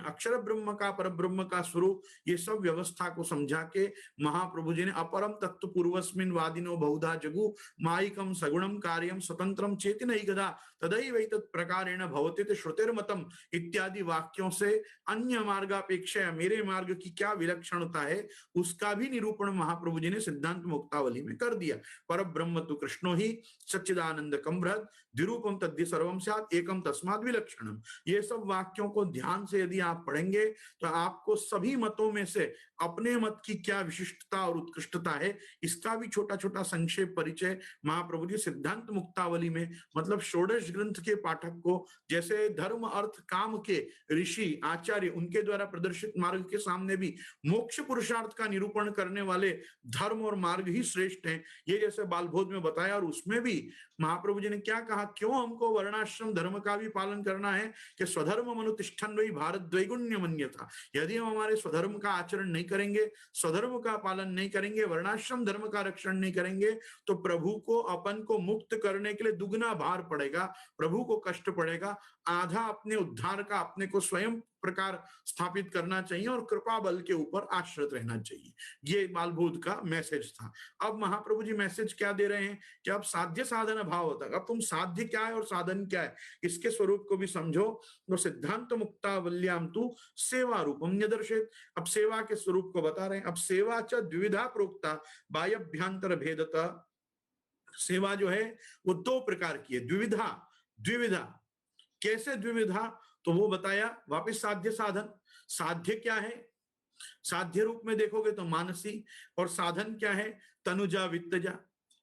अक्षर ब्रह्म का, पर ब्रह्म का स्वरूप, ये सब व्यवस्था को समझा के महाप्रभु जी ने अपरम तत्व पूर्वस्मिन वादिनो बहुधा जगु माइकम सगुणम कार्यम स्वतंत्रम चेतन गदा तदैवैतत् प्रकारेण भवति श्रुतिर्मतम इत्यादि वाक्यों से अन्य मार्गापेक्षा मेरे मार्ग की क्या विलक्षणता है उसका भी निरूपण महाप्रभु जी ने सिद्धांत मुक्तावली में कर दिया। पर ब्रह्म तो कृष्णो ही सच्चिदानंद कम बृहद द्विरूपम तद्धि सर्वम स्यात् एकम तस्माद् विलक्षणम। ये सब वाक्यों को ध्यान से यदि आप पढ़ेंगे तो आपको सभी मतों में से अपने मत की क्या विशिष्टता और उत्कृष्टता है इसका भी छोटा छोटा संक्षेप परिचय महाप्रभु जी सिद्धांत मुक्तावली में, मतलब षोडश ग्रंथ के पाठक को जैसे धर्म अर्थ काम के ऋषि आचार्य उनके द्वारा प्रदर्शित मार्ग के सामने भी मोक्ष पुरुषार्थ का निरूपण करने वाले धर्म और मार्ग ही श्रेष्ठ हैं, ये जैसे बालभोज में बताया। और उसमें भी महाप्रभु जी ने क्या कहा, क्यों हमको वर्णाश्रम धर्म का भी पालन करना है कि स्वधर्म मनुतिष्ठन् वै भारत द्वैगुण्य मन्यथा। यदि हम हमारे स्वधर्म का आचरण नहीं करेंगे, स्वधर्म का पालन नहीं करेंगे, वर्णाश्रम धर्म का रक्षण नहीं करेंगे तो प्रभु को अपन को मुक्त करने के लिए दुगना भार पड़ेगा, प्रभु को कष्ट पड़ेगा। आधा अपने उद्धार का अपने को स्वयं प्रकार स्थापित करना चाहिए और कृपा बल के ऊपर आश्रित रहना चाहिए। ये बालबोध का मैसेज था। अब महाप्रभु जी मैसेज क्या दे रहे हैं कि अब साध्य साधन भाव होता है, अब तुम साध्य क्या है और साधन क्या है इसके स्वरूप को भी समझो। तो सिद्धांत मुक्तावल्याम तु सेवा रूपम न्यदर्शित, अब सेवा के स्वरूप को बता रहे हैं। अब सेवा च द्विविधा प्रोक्ता बाह्यभ्यंतर भेदता, सेवा जो है वो दो प्रकार की है, द्विविधा। द्विविधा कैसे द्विविधा, तो वो बताया वापस साध्य साधन। साध्य क्या है, साध्य रूप में देखोगे तो मानसी, और साधन क्या है तनुजा वित्तजा।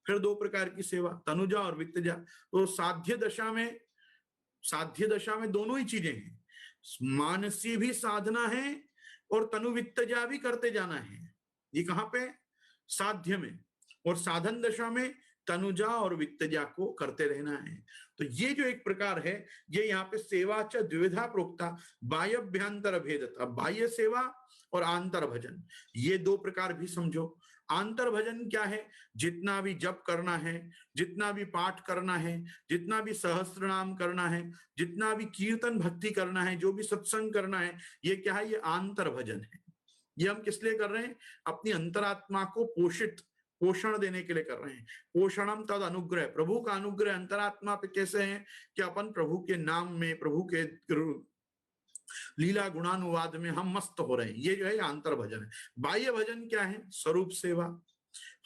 फिर दो प्रकार की सेवा, तनुजा और वित्तजा। तो साध्य दशा में दोनों ही चीजें हैं, मानसी भी साधना है और तनु वित्तजा भी करते जाना है। ये कहां पे, साध्य में। और साधन दशा में तनुजा और वित्तजा को करते रहना है। तो ये जो एक प्रकार है, ये यहाँ पे सेवा च द्विविधा प्रोक्ता बाह्यभ्यंतर भेदता, बाह्य सेवा और आंतर भजन, ये दो प्रकार भी समझो। आंतर भजन क्या है, जितना भी जप करना है, जितना भी पाठ करना है, जितना भी सहस्त्र नाम करना है, जितना भी कीर्तन भक्ति करना है, जो भी सत्संग करना है, ये क्या है, ये आंतर भजन है। ये हम किस लिए कर रहे हैं, अपनी अंतरात्मा को पोषण देने के लिए कर रहे हैं। पोषणम तद अनुग्रह, प्रभु का अनुग्रह अंतरात्मा पे कैसे है कि अपन प्रभु के नाम में, प्रभु के लीला गुणानुवाद में हम मस्त हो रहे हैं, ये जो है आंतर भजन है। बाह्य भजन क्या है, स्वरूप सेवा,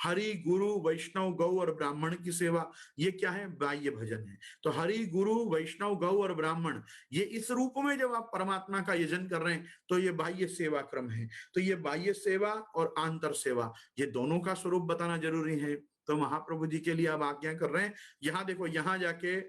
हरि गुरु वैष्णव गौ और ब्राह्मण की सेवा, ये क्या है, बाह्य भजन है। तो हरि गुरु वैष्णव गौ और ब्राह्मण, ये इस रूप में जब आप परमात्मा का यजन कर रहे हैं तो ये बाह्य सेवा क्रम है। तो ये बाह्य सेवा और आंतर सेवा, ये दोनों का स्वरूप बताना जरूरी है। तो महाप्रभु जी के लिए आप आज्ञा कर रहे हैं। यहाँ देखो, यहाँ जाके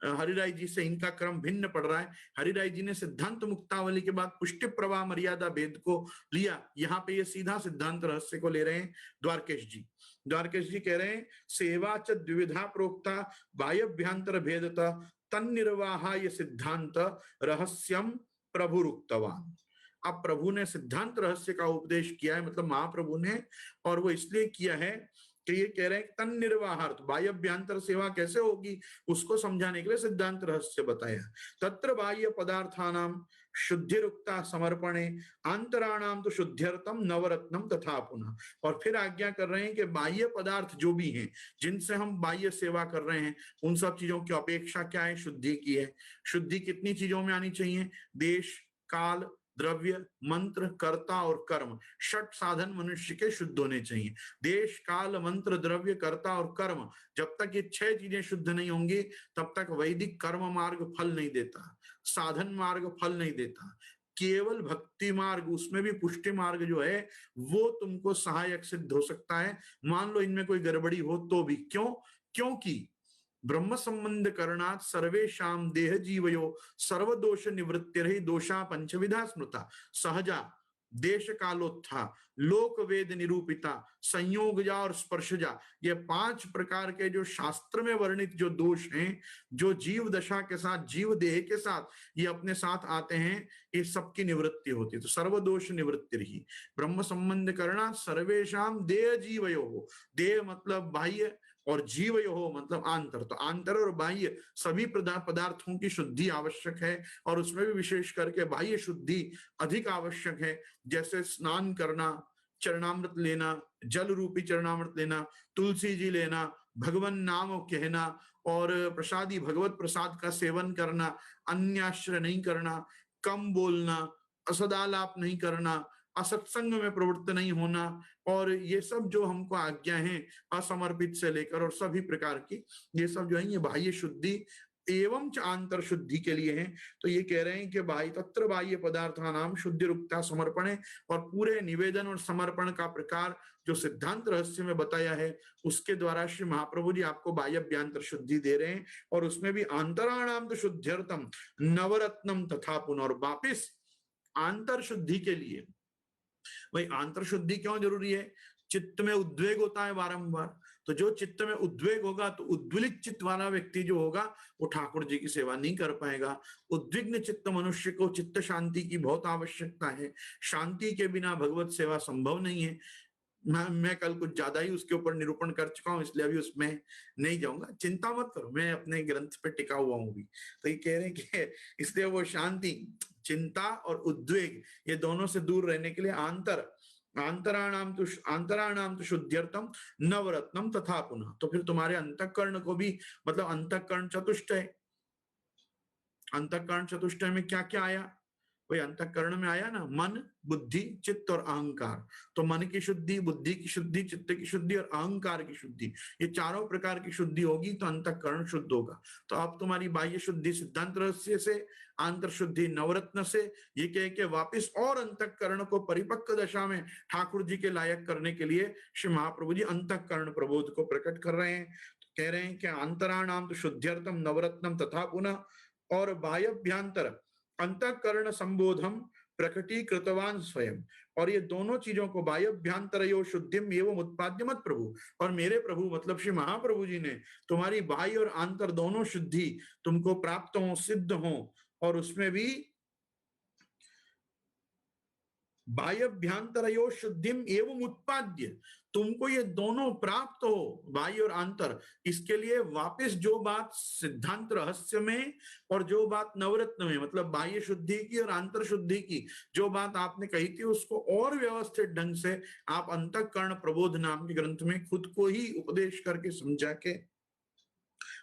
हरिराय जी से इनका क्रम भिन्न पड़ रहा है। हरिराय जी ने सिद्धांत मुक्तावली के बाद पुष्टि प्रवाह मर्यादा भेद को लिया, यहाँ पे ये सीधा सिद्धांत रहस्य को ले रहे हैं द्वारकेश जी। द्वारकेश जी कह रहे हैं सेवा च द्विविधा प्रोक्ता बाह्यभ्यंतर भेदता तन्निर्वाहा ये सिद्धांत रहस्यम प्रभुरुक्तवान। अब प्रभु ने सिद्धांत रहस्य का उपदेश किया है, मतलब महाप्रभु ने, और वो इसलिए किया है कि ये कह रहे हैं तन निर्वाहार्थ, बाह्यभ्यंतर सेवा कैसे होगी उसको समझाने के लिए सिद्धांत रहस्य बताया। तत्र बाह्य पदार्थानाम शुद्धिरुक्ता समर्पणे अंतराणाम तो शुद्ध्यर्थम नवरत्नम तथा पुनः। और फिर आज्ञा कर रहे हैं कि बाह्य पदार्थ जो भी हैं जिनसे हम बाह्य सेवा कर रहे हैं, उन सब चीजों की अपेक्षा क्या है, शुद्धि की है। शुद्धि कितनी चीजों में आनी चाहिए, देश काल द्रव्य मंत्र कर्ता और कर्म, षट साधन मनुष्य के शुद्ध होने चाहिए। देश काल मंत्र द्रव्य कर्ता और कर्म, जब तक ये छह चीजें शुद्ध नहीं होंगी तब तक वैदिक कर्म मार्ग फल नहीं देता, साधन मार्ग फल नहीं देता। केवल भक्ति मार्ग, उसमें भी पुष्टि मार्ग जो है वो तुमको सहायक सिद्ध हो सकता है। मान लो इनमें कोई गड़बड़ी हो तो भी, क्योंकि ब्रह्म संबंध करणात् सर्वेशाम देह जीवयो सर्वदोष निवृत्तिर्हि दोषा पंचविधा स्मृता सहजा देश कालोत्था लोक वेद निरूपिता संयोगजा और स्पर्शजा, ये पांच प्रकार के जो शास्त्र में वर्णित जो दोष हैं, जो जीव दशा के साथ, जीव देह के साथ ये अपने साथ आते हैं, ये सबकी निवृत्ति होती है। तो सर्वदोष निवृत्ति ही ब्रह्म संबंध करना सर्वेशाम देह जीवयो, देह मतलब बाह्य और जीव हो मतलब आंतर, तो आंतर और बाह्य सभी पदार्थों की शुद्धि आवश्यक है, और उसमें भी विशेष करके बाह्य शुद्धि अधिक आवश्यक है। जैसे स्नान करना, चरणामृत लेना, जल रूपी चरणामृत लेना, तुलसी जी लेना, भगवान नाम कहना, और प्रसादी भगवत प्रसाद का सेवन करना, अन्याश्रय नहीं करना, कम बोलना, असदालाप नहीं करना, असत्संग में प्रवृत्त नहीं होना, और ये सब जो हमको आज्ञा है असमर्पित से लेकर और सभी प्रकार की, ये सब जो है ये बाह्य शुद्धि एवं च आंतर शुद्धि के लिए है। तो ये कह रहे हैं कि बाह्य तत्र बाह्य पदार्था नाम शुद्धि रुक्ता समर्पण है, और पूरे निवेदन और समर्पण का प्रकार जो सिद्धांत रहस्य में बताया है उसके द्वारा श्री महाप्रभु जी आपको बाह्य अभ्यंतर शुद्धि दे रहे हैं, और उसमें भी अंतराणाम तो शुद्ध्यर्थम नवरत्नम तथा पुनः, और वापिस आंतर शुद्धि के लिए, भाई आंतर शुद्धि क्यों जरूरी है? चित्त में उद्वेग होता है बारंबार, तो जो चित्त में उद्वेग होगा तो उद्विलित चित्त वाला व्यक्ति जो होगा वो ठाकुर जी की सेवा नहीं कर पाएगा। उद्विग्न चित्त मनुष्य को चित्त शांति की बहुत आवश्यकता है, शांति के बिना भगवत सेवा संभव नहीं है। मैं कल कुछ ज्यादा ही उसके ऊपर निरूपण कर चुका हूं, इसलिए अभी उसमें नहीं जाऊंगा, चिंता मत करो, मैं अपने ग्रंथ पे टिका हुआ हूं भी। तो ये कह रहे हैं कि इसलिए वो शांति, चिंता और उद्वेग ये दोनों से दूर रहने के लिए अंतराणाम तो शुद्ध्यर्थम नवरत्नम तथा पुनः, तो फिर तुम्हारे अंतःकरण को भी, मतलब अंतःकरण चतुष्टय, अंतःकरण चतुष्टय में क्या क्या आया? वही अंतःकरण में आया ना, मन, बुद्धि, चित्त और अहंकार। तो मन की शुद्धि, बुद्धि की शुद्धि, चित्त की शुद्धि और अहंकार की शुद्धि, ये चारों प्रकार की शुद्धि होगी तो अंतःकरण शुद्ध होगा। तो अब तुम्हारी बाह्य शुद्धि सिद्धांत रहस्य से, आंतर शुद्धि नवरत्न से, ये कह के वापिस और अंतःकरण को परिपक्व दशा में ठाकुर जी के लायक करने के लिए श्री महाप्रभु जी अंतःकरण प्रबोध को प्रकट कर रहे हैं। तो कह रहे हैं कि अंतराणाम तो शुद्ध्यर्थम नवरत्नम तथा पुनः, और बाह्यभ्यंतर अंतःकरण संबोधम प्रकटीकृतवान स्वयं, और ये दोनों चीजों को बाह्यभ्यंतरयो शुद्धिम एवं उत्पाद्य मत प्रभु, और मेरे प्रभु मतलब श्री महाप्रभु जी ने तुम्हारी बाह्य और आंतर दोनों शुद्धि तुमको प्राप्त हो, सिद्ध हो, और उसमें भी बाह्यभ्यंतरयो शुद्धिम एवं उत्पाद्य, तुमको ये दोनों प्राप्त हो, बाह्य और आंतर, इसके लिए वापस जो बात सिद्धांत रहस्य में और जो बात नवरत्न में, मतलब बाह्य शुद्धि की और आंतर शुद्धि की जो बात आपने कही थी, उसको और व्यवस्थित ढंग से आप अंतःकरण प्रबोध नाम के ग्रंथ में खुद को ही उपदेश करके समझा के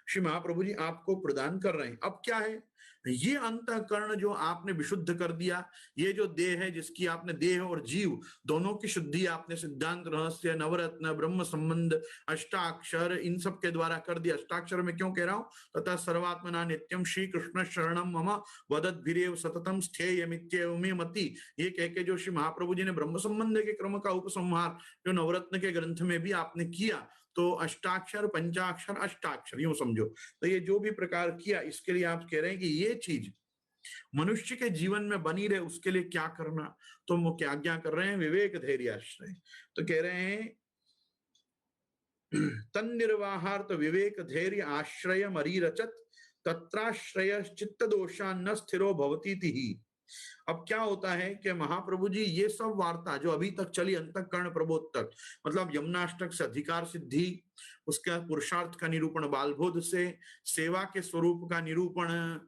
श्री महाप्रभु जी आपको प्रदान कर रहे हैं। अब क्या है, ये अंतःकरण जो आपने विशुद्ध कर दिया, ये जो देह है जिसकी आपने, देह और जीव दोनों की शुद्धि आपने सिद्धांत रहस्य, नवरत्न, ब्रह्म संबंध, अष्टाक्षर, इन सब के द्वारा कर दिया। अष्टाक्षर में क्यों कह रहा हूं? तथा सर्वात्मना नित्यम श्री कृष्ण शरणम मम वदद्भिरेव सततम स्थेयमित्येवमे मति, ये कह के जो श्री महाप्रभु जी ने ब्रह्म संबंध के क्रम का उपसंहार जो नवरत्न के ग्रंथ में भी आपने किया, तो अष्टाक्षर, पंचाक्षर, अष्टाक्षर यूं समझो, तो ये जो भी प्रकार किया, इसके लिए आप कह रहे हैं कि ये चीज मनुष्य के जीवन में बनी रहे, उसके लिए क्या करना? तो वो क्या आज्ञा कर रहे हैं? विवेक धैर्य आश्रय। तो कह रहे हैं तन निर्वाहार्थ विवेक धैर्य आश्रय मरी रचत तत्राश्रय चित्त दोषान स्थिरो भवती ही। अब क्या होता है कि महाप्रभु जी ये सब वार्ता जो अभी तक चली अंतःकरण प्रबोध तक, मतलब यमुनाष्टक से अधिकार सिद्धि, उसका पुरुषार्थ का निरूपण बालबोध से, सेवा के स्वरूप का निरूपण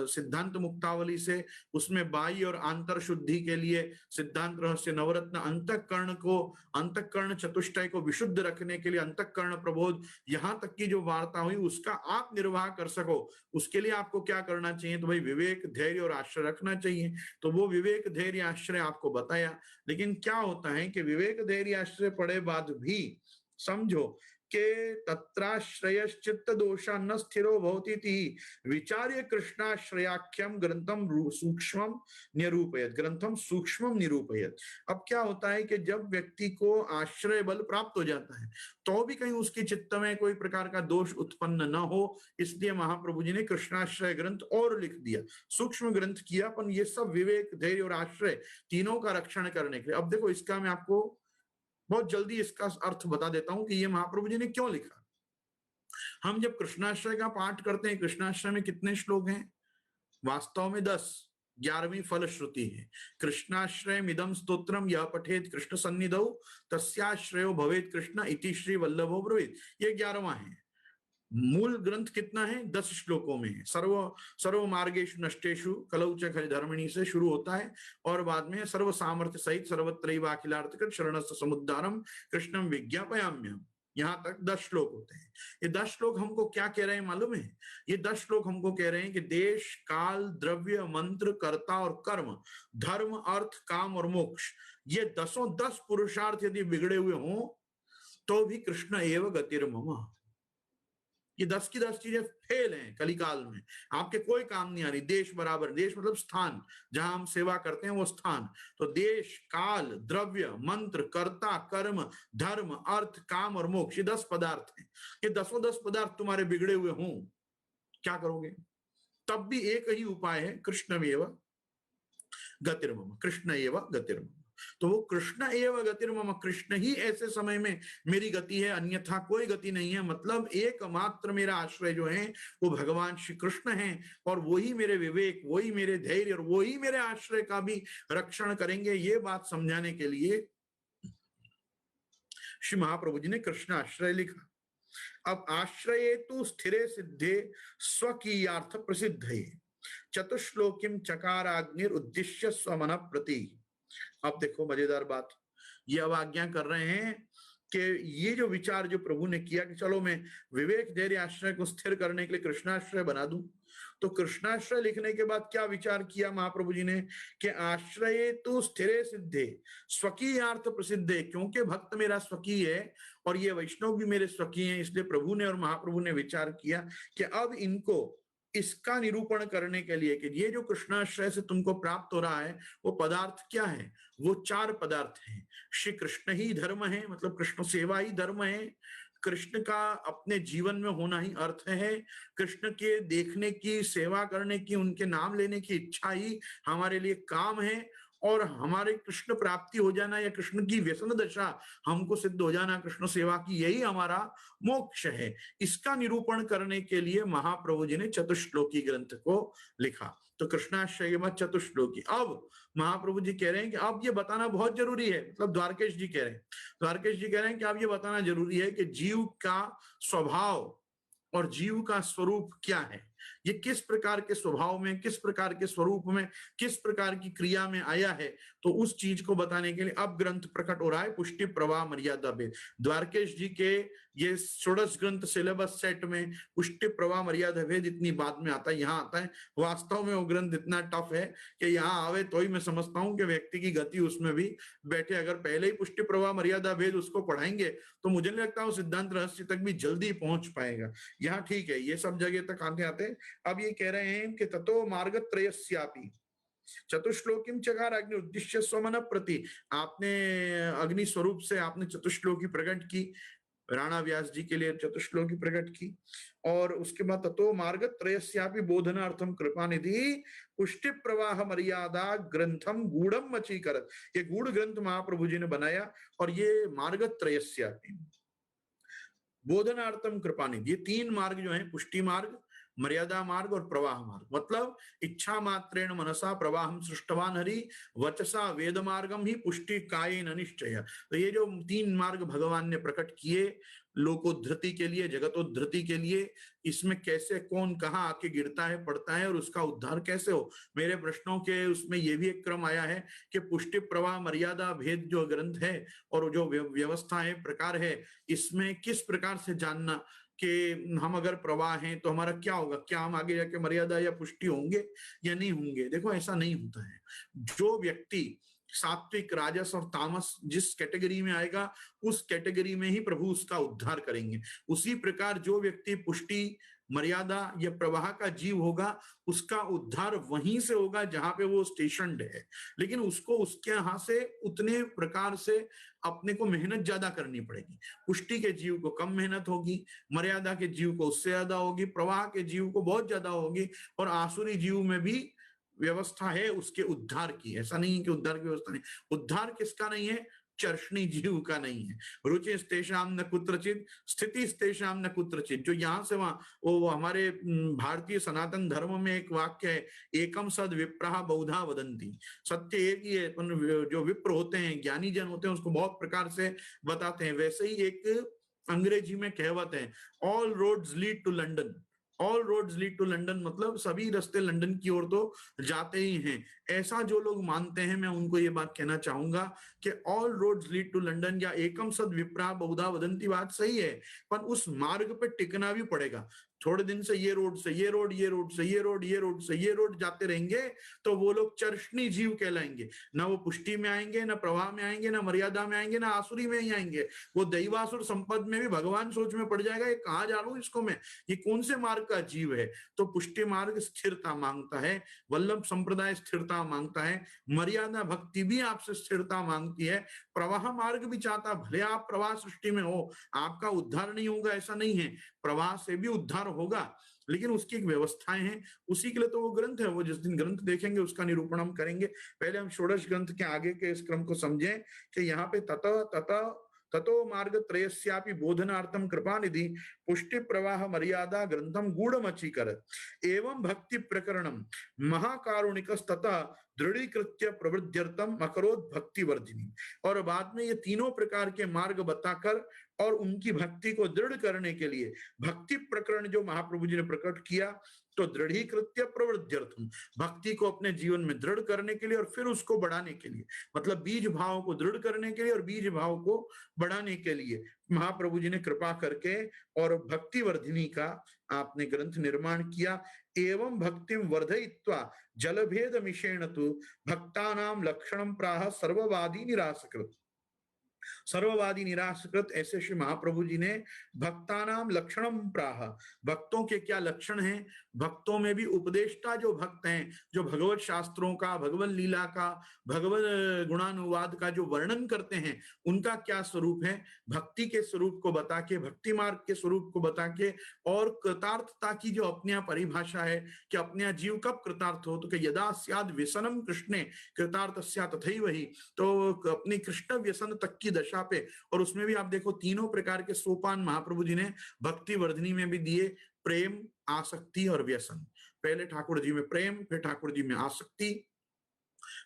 सिद्धांत मुक्तावली से, उसमें बाह्य और आंतर शुद्धि के लिए सिद्धांत रहस्य, नवरत्न, अंतःकरण को, अंतःकरण चतुष्टय को विशुद्ध रखने के लिए अंतःकरण प्रबोध, यहां तक की जो वार्ता हुई उसका आप निर्वाह कर सको, उसके लिए आपको क्या करना चाहिए? तो भाई विवेक धैर्य और आश्रय रखना चाहिए। तो वो विवेक धैर्य आश्रय आपको बताया। लेकिन क्या होता है कि विवेक धैर्य आश्रय पढ़े बाद भी समझो के तत्राश्रयश्चित्त दोषा न स्थिरो भवति विचार्य कृष्णाश्रयाख्यम ग्रंथम सूक्ष्मम निरूपयत, ग्रंथम सूक्ष्मम निरूपयत। अब क्या होता है कि जब व्यक्ति को आश्रय बल प्राप्त हो जाता है तो भी कहीं उसके चित्त में कोई प्रकार का दोष उत्पन्न न हो, इसलिए महाप्रभु जी ने कृष्णाश्रय ग्रंथ और लिख दिया, सूक्ष्म ग्रंथ किया, पर ये सब विवेक धैर्य और आश्रय तीनों का रक्षण करने के लिए। अब देखो इसका मैं आपको बहुत जल्दी इसका अर्थ बता देता हूं कि ये महाप्रभु जी ने क्यों लिखा। हम जब कृष्णाश्रय का पाठ करते हैं, कृष्णाश्रय में कितने श्लोक हैं? वास्तव में 10, 11वीं फलश्रुति है। कृष्णाश्रय मिदम स्तोत्रम यह पठेत कृष्ण सन्निधौ तस्याश्रयो भवेत कृष्ण इति श्री वल्लभो ब्रवीत। ये 11वां है। मूल ग्रंथ कितना है? 10 श्लोकों में है। सर्व मार्गेषु नष्टेषु कलौ च खलु धर्मिणी से शुरू होता है और बाद में सर्व सामर्थ्य सहित सर्वत्रैवाखिलार्थकृत शरणस्य समुद्धारम कृष्णम विज्ञापयाम्यहम्। यहां तक 10 श्लोक होते हैं। ये 10 श्लोक हमको क्या कह रहे हैं मालूम है? ये 10 श्लोक हमको कह रहे हैं कि देश, काल, द्रव्य, मंत्र, कर्ता और कर्म, धर्म, अर्थ, काम और मोक्ष, ये 10 पुरुषार्थ यदि बिगड़े हुए हों तो भी कृष्ण एव गतिर्मम। ये 10 की 10 चीजें फेल हैं कलिकाल में, आपके कोई काम नहीं आ रही। देश बराबर, देश मतलब स्थान जहां हम सेवा करते हैं वो स्थान। तो देश, काल, द्रव्य, मंत्र, कर्ता, कर्म, धर्म, अर्थ, काम और मोक्ष, ये 10 पदार्थ हैं। ये 10 पदार्थ तुम्हारे बिगड़े हुए हों, क्या करोगे? तब भी एक ही उपाय है, कृष्णमेव गतिर्मम, कृष्ण एव गतिर्मम। तो वो कृष्ण एव गतिर्मम, कृष्ण ही ऐसे समय में मेरी गति है, अन्यथा कोई गति नहीं है। मतलब एकमात्र मेरा आश्रय जो है वो भगवान श्री कृष्ण है और वही मेरे विवेक, वही मेरे धैर्य और वही मेरे आश्रय का भी रक्षण करेंगे। ये बात समझाने के लिए श्री महाप्रभु जी ने कृष्ण आश्रय लिखा। अब आश्रये तो स्थिरे सिद्धे स्वकीयार्थ प्रसिद्ध है चतुश्लोकीम चकाराग्निर उद्देश्य स्वमन प्रति। अब देखो मजेदार बात, ये अब आज्ञा कर रहे हैं कि ये जो विचार जो प्रभु ने किया कि चलो मैं विवेक धैर्य आश्रय को स्थिर करने के लिए कृष्णाश्रय बना दूं, तो कृष्णाश्रय लिखने के बाद क्या विचार किया महाप्रभु जी ने कि आश्रय तो स्थिरे सिद्धे स्वकीयार्थ प्रसिद्ध है। क्योंकि भक्त मेरा स्वकीय है और ये वैष्णव भी मेरे स्वकीय हैं, इसलिए प्रभु ने और महाप्रभु ने विचार किया कि अब इनको इसका निरूपण करने के लिए कि ये जो कृष्णाश्रय से तुमको प्राप्त हो रहा है वो पदार्थ क्या है, वो 4 पदार्थ हैं। श्री कृष्ण ही धर्म है, मतलब कृष्ण सेवा ही धर्म है, कृष्ण का अपने जीवन में होना ही अर्थ है, कृष्ण के देखने की, सेवा करने की, उनके नाम लेने की इच्छा ही हमारे लिए काम है, और हमारे कृष्ण प्राप्ति हो जाना या कृष्ण की व्यसन दशा हमको सिद्ध हो जाना कृष्ण सेवा की, यही हमारा मोक्ष है। इसका निरूपण करने के लिए महाप्रभु जी ने चतुश्लोकी ग्रंथ को लिखा। तो कृष्णाश्रय में चतुश्लोकी। अब महाप्रभु जी कह रहे हैं कि अब ये बताना बहुत जरूरी है, मतलब द्वारकेश जी कह रहे हैं, द्वारकेश जी कह रहे हैं कि अब ये बताना जरूरी है कि जीव का स्वभाव और जीव का स्वरूप क्या है, ये किस प्रकार के स्वभाव में, किस प्रकार के स्वरूप में, किस प्रकार की क्रिया में आया है। तो उस चीज को बताने के लिए अब ग्रंथ प्रकट हो रहा है, पुष्टि प्रवाह मर्यादा भेद। द्वारकेश जी के ये 16 ग्रंथ सिलेबस सेट में पुष्टि प्रवाह मर्यादा भेद इतनी बाद में आता है, यहाँ आता है। वास्तव में वो ग्रंथ इतना टफ है कि यहाँ आवे तो ही मैं समझता हूँ कि व्यक्ति की गति उसमें भी बैठे। अगर पहले ही पुष्टि प्रवाह मर्यादा भेद उसको पढ़ाएंगे तो मुझे नहीं लगता वो सिद्धांत रहस्य तक भी जल्दी पहुंच पाएगा। यहाँ ठीक है, ये सब जगह तक आते आते अब ये कह रहे हैं कि ततो मार्ग त्रयस्यापि चतुश्लोकीम चकार अग्नि उद्देश्य स्वमन प्रति। आपने अग्नि स्वरूप से आपने चतुश्लोकी प्रकट की, राणा व्यास जी के लिए चतुश्लोकी प्रकट की, और उसके बाद ततो मार्ग त्रयस्यापि बोधनार्थम कृपा निधि पुष्टि प्रवाह मर्यादा ग्रंथम गूढ़म मचीकरत। ये गूढ़ ग्रंथ महाप्रभु जी ने बनाया और ये मार्ग त्रयस्यापि बोधनार्थम कृपा निधि, ये 3 मार्ग जो है, पुष्टि मार्ग, मर्यादा मार्ग और प्रवाह मार्ग, मतलब इच्छा मात्रेण मनसा प्रवाहम सृष्टवान हरि वचसा वेद मार्गम ही पुष्टि कायेन निश्चय। तो ये जो 3 मार्ग भगवान ने प्रकट किए लोकोद्धृति के लिए, जगतोद्धृति के लिए, इसमें कैसे कौन कहाँ आके गिरता है, पड़ता है और उसका उद्धार कैसे हो। मेरे प्रश्नों के उसमें ये भी एक क्रम आया है कि पुष्टि प्रवाह मर्यादा भेद जो ग्रंथ है और जो व्यवस्था है, प्रकार है, इसमें किस प्रकार से जानना कि हम अगर प्रवाह हैं तो हमारा क्या होगा, क्या हम आगे जाके मर्यादा या पुष्टि होंगे या नहीं होंगे। देखो ऐसा नहीं होता है। जो व्यक्ति सात्विक, राजस और तामस जिस कैटेगरी में आएगा उस कैटेगरी में ही प्रभु उसका उद्धार करेंगे। उसी प्रकार जो व्यक्ति पुष्टि, मर्यादा या प्रवाह का जीव होगा उसका उद्धार वहीं से होगा जहां पे वो स्टेशनड है, लेकिन उसको उसके यहां से उतने प्रकार से अपने को मेहनत ज्यादा करनी पड़ेगी। पुष्टि के जीव को कम मेहनत होगी, मर्यादा के जीव को उससे ज्यादा होगी, प्रवाह के जीव को बहुत ज्यादा होगी, और आसुरी जीव में भी व्यवस्था है उसके उद्धार की। ऐसा नहीं है कि उद्धार की व्यवस्था नहीं। उद्धार किसका नहीं है? चर्षणी जीव का नहीं है। रुचि स्तेषाम न कुत्रचित स्थिति स्तेषाम न कुत्रचित, जो यहाँ से वहां, वो हमारे भारतीय सनातन धर्म में एक वाक्य है, एकम सद विप्रहा बहुधा वदंती, सत्य एक ही है, जो विप्र होते हैं, ज्ञानी जन होते हैं, उसको बहुत प्रकार से बताते हैं। वैसे ही एक अंग्रेजी में कहावत है, all roads lead to London. All roads lead to London मतलब सभी रास्ते लंदन की ओर तो जाते ही हैं। ऐसा जो लोग मानते हैं, मैं उनको ये बात कहना चाहूंगा कि all roads lead to London या एकम सद विप्रा बहुधा वदंती बात सही है, पर उस मार्ग पे टिकना भी पड़ेगा। थोड़े दिन से ये रोड से ये रोड, ये रोड से ये रोड, ये रोड से ये रोड जाते रहेंगे तो वो लोग चर्षणी जीव कहलाएंगे। ना वो पुष्टि में आएंगे, ना प्रवाह में आएंगे, ना मर्यादा में आएंगे, ना आसुरी में ही आएंगे। वो दैवासुर संपद में भी भगवान सोच में पड़ जाएगा, ये कहाँ जा लूं इसको मैं, ये कौन से मार्ग का जीव है। तो पुष्टि मार्ग स्थिरता मांगता है, वल्लभ संप्रदाय स्थिरता मांगता है, मर्यादा भक्ति भी आपसे स्थिरता मांगती है, प्रवाह मार्ग भी चाहता। भले आप प्रवाह सृष्टि में हो, आपका उद्धार नहीं होगा ऐसा नहीं है, प्रवाह से भी उद्धार होगा, लेकिन उसकी एक व्यवस्थाएं हैं। उसी के लिए तो वो ग्रंथ है। वो जिस दिन ग्रंथ देखेंगे उसका निरूपण हम करेंगे। पहले हम षोडश ग्रंथ के आगे के इस क्रम को समझें कि यहाँ पे ततो मार्ग त्रयस्यापि बोधनार्थम कृपा निधि पुष्टि प्रवाह मर्यादा ग्रंथम गूढ़मचीकर एवं भक्ति प्रकरणम महाकारुणिकस्ततः दृढ़ीकृत्य प्रवृद्ध्यर्थम अकरोध भक्ति वर्धिनी। और बाद में ये तीनों प्रकार के मार्ग बताकर और उनकी भक्ति को दृढ़ करने के लिए भक्ति प्रकरण जो महाप्रभु जी ने प्रकट किया, तो दृढ़ीकृत्य प्रवृद्ध्यर्थम, भक्ति को अपने जीवन में दृढ़ करने के लिए और फिर उसको बढ़ाने के लिए, मतलब बीज भाव को दृढ़ करने के लिए और बीज भाव को बढ़ाने के लिए महाप्रभु जी ने कृपा करके और भक्ति वर्धिनी का आपने ग्रंथ निर्माण किया। एवं भक्ति वर्धयित्वा जलभेद मिषेण तु भक्तानाम लक्षणम प्राह सर्ववादी निरासकृत। सर्ववादी निराशकृत, ऐसे श्री महाप्रभु जी ने भक्तानाम लक्षणम प्राह, भक्तों के क्या लक्षण हैं, भक्तों में भी उपदेष्टा जो भक्त हैं, जो भगवत शास्त्रों का, भगवत लीला का, भगवत गुणानुवाद का जो वर्णन करते हैं, उनका क्या स्वरूप है, भक्ति के स्वरूप को बता के, भक्ति मार्ग के स्वरूप को बता के, और कृतार्थता की जो अपने परिभाषा है कि अपने जीव कब कृतार्थ हो, तो कि यदा स्याद व्यसनम कृष्णे कृतार्थ स्यात् तथैव ही, तो अपनी कृष्ण व्यसन तक की दशा पे। और उसमें भी आप देखो तीनों प्रकार के सोपान महाप्रभु जी ने भक्ति वर्धनी में भी दिए, प्रेम, आसक्ति और व्यसन। पहले ठाकुर जी में प्रेम, फिर ठाकुर जी में आसक्ति,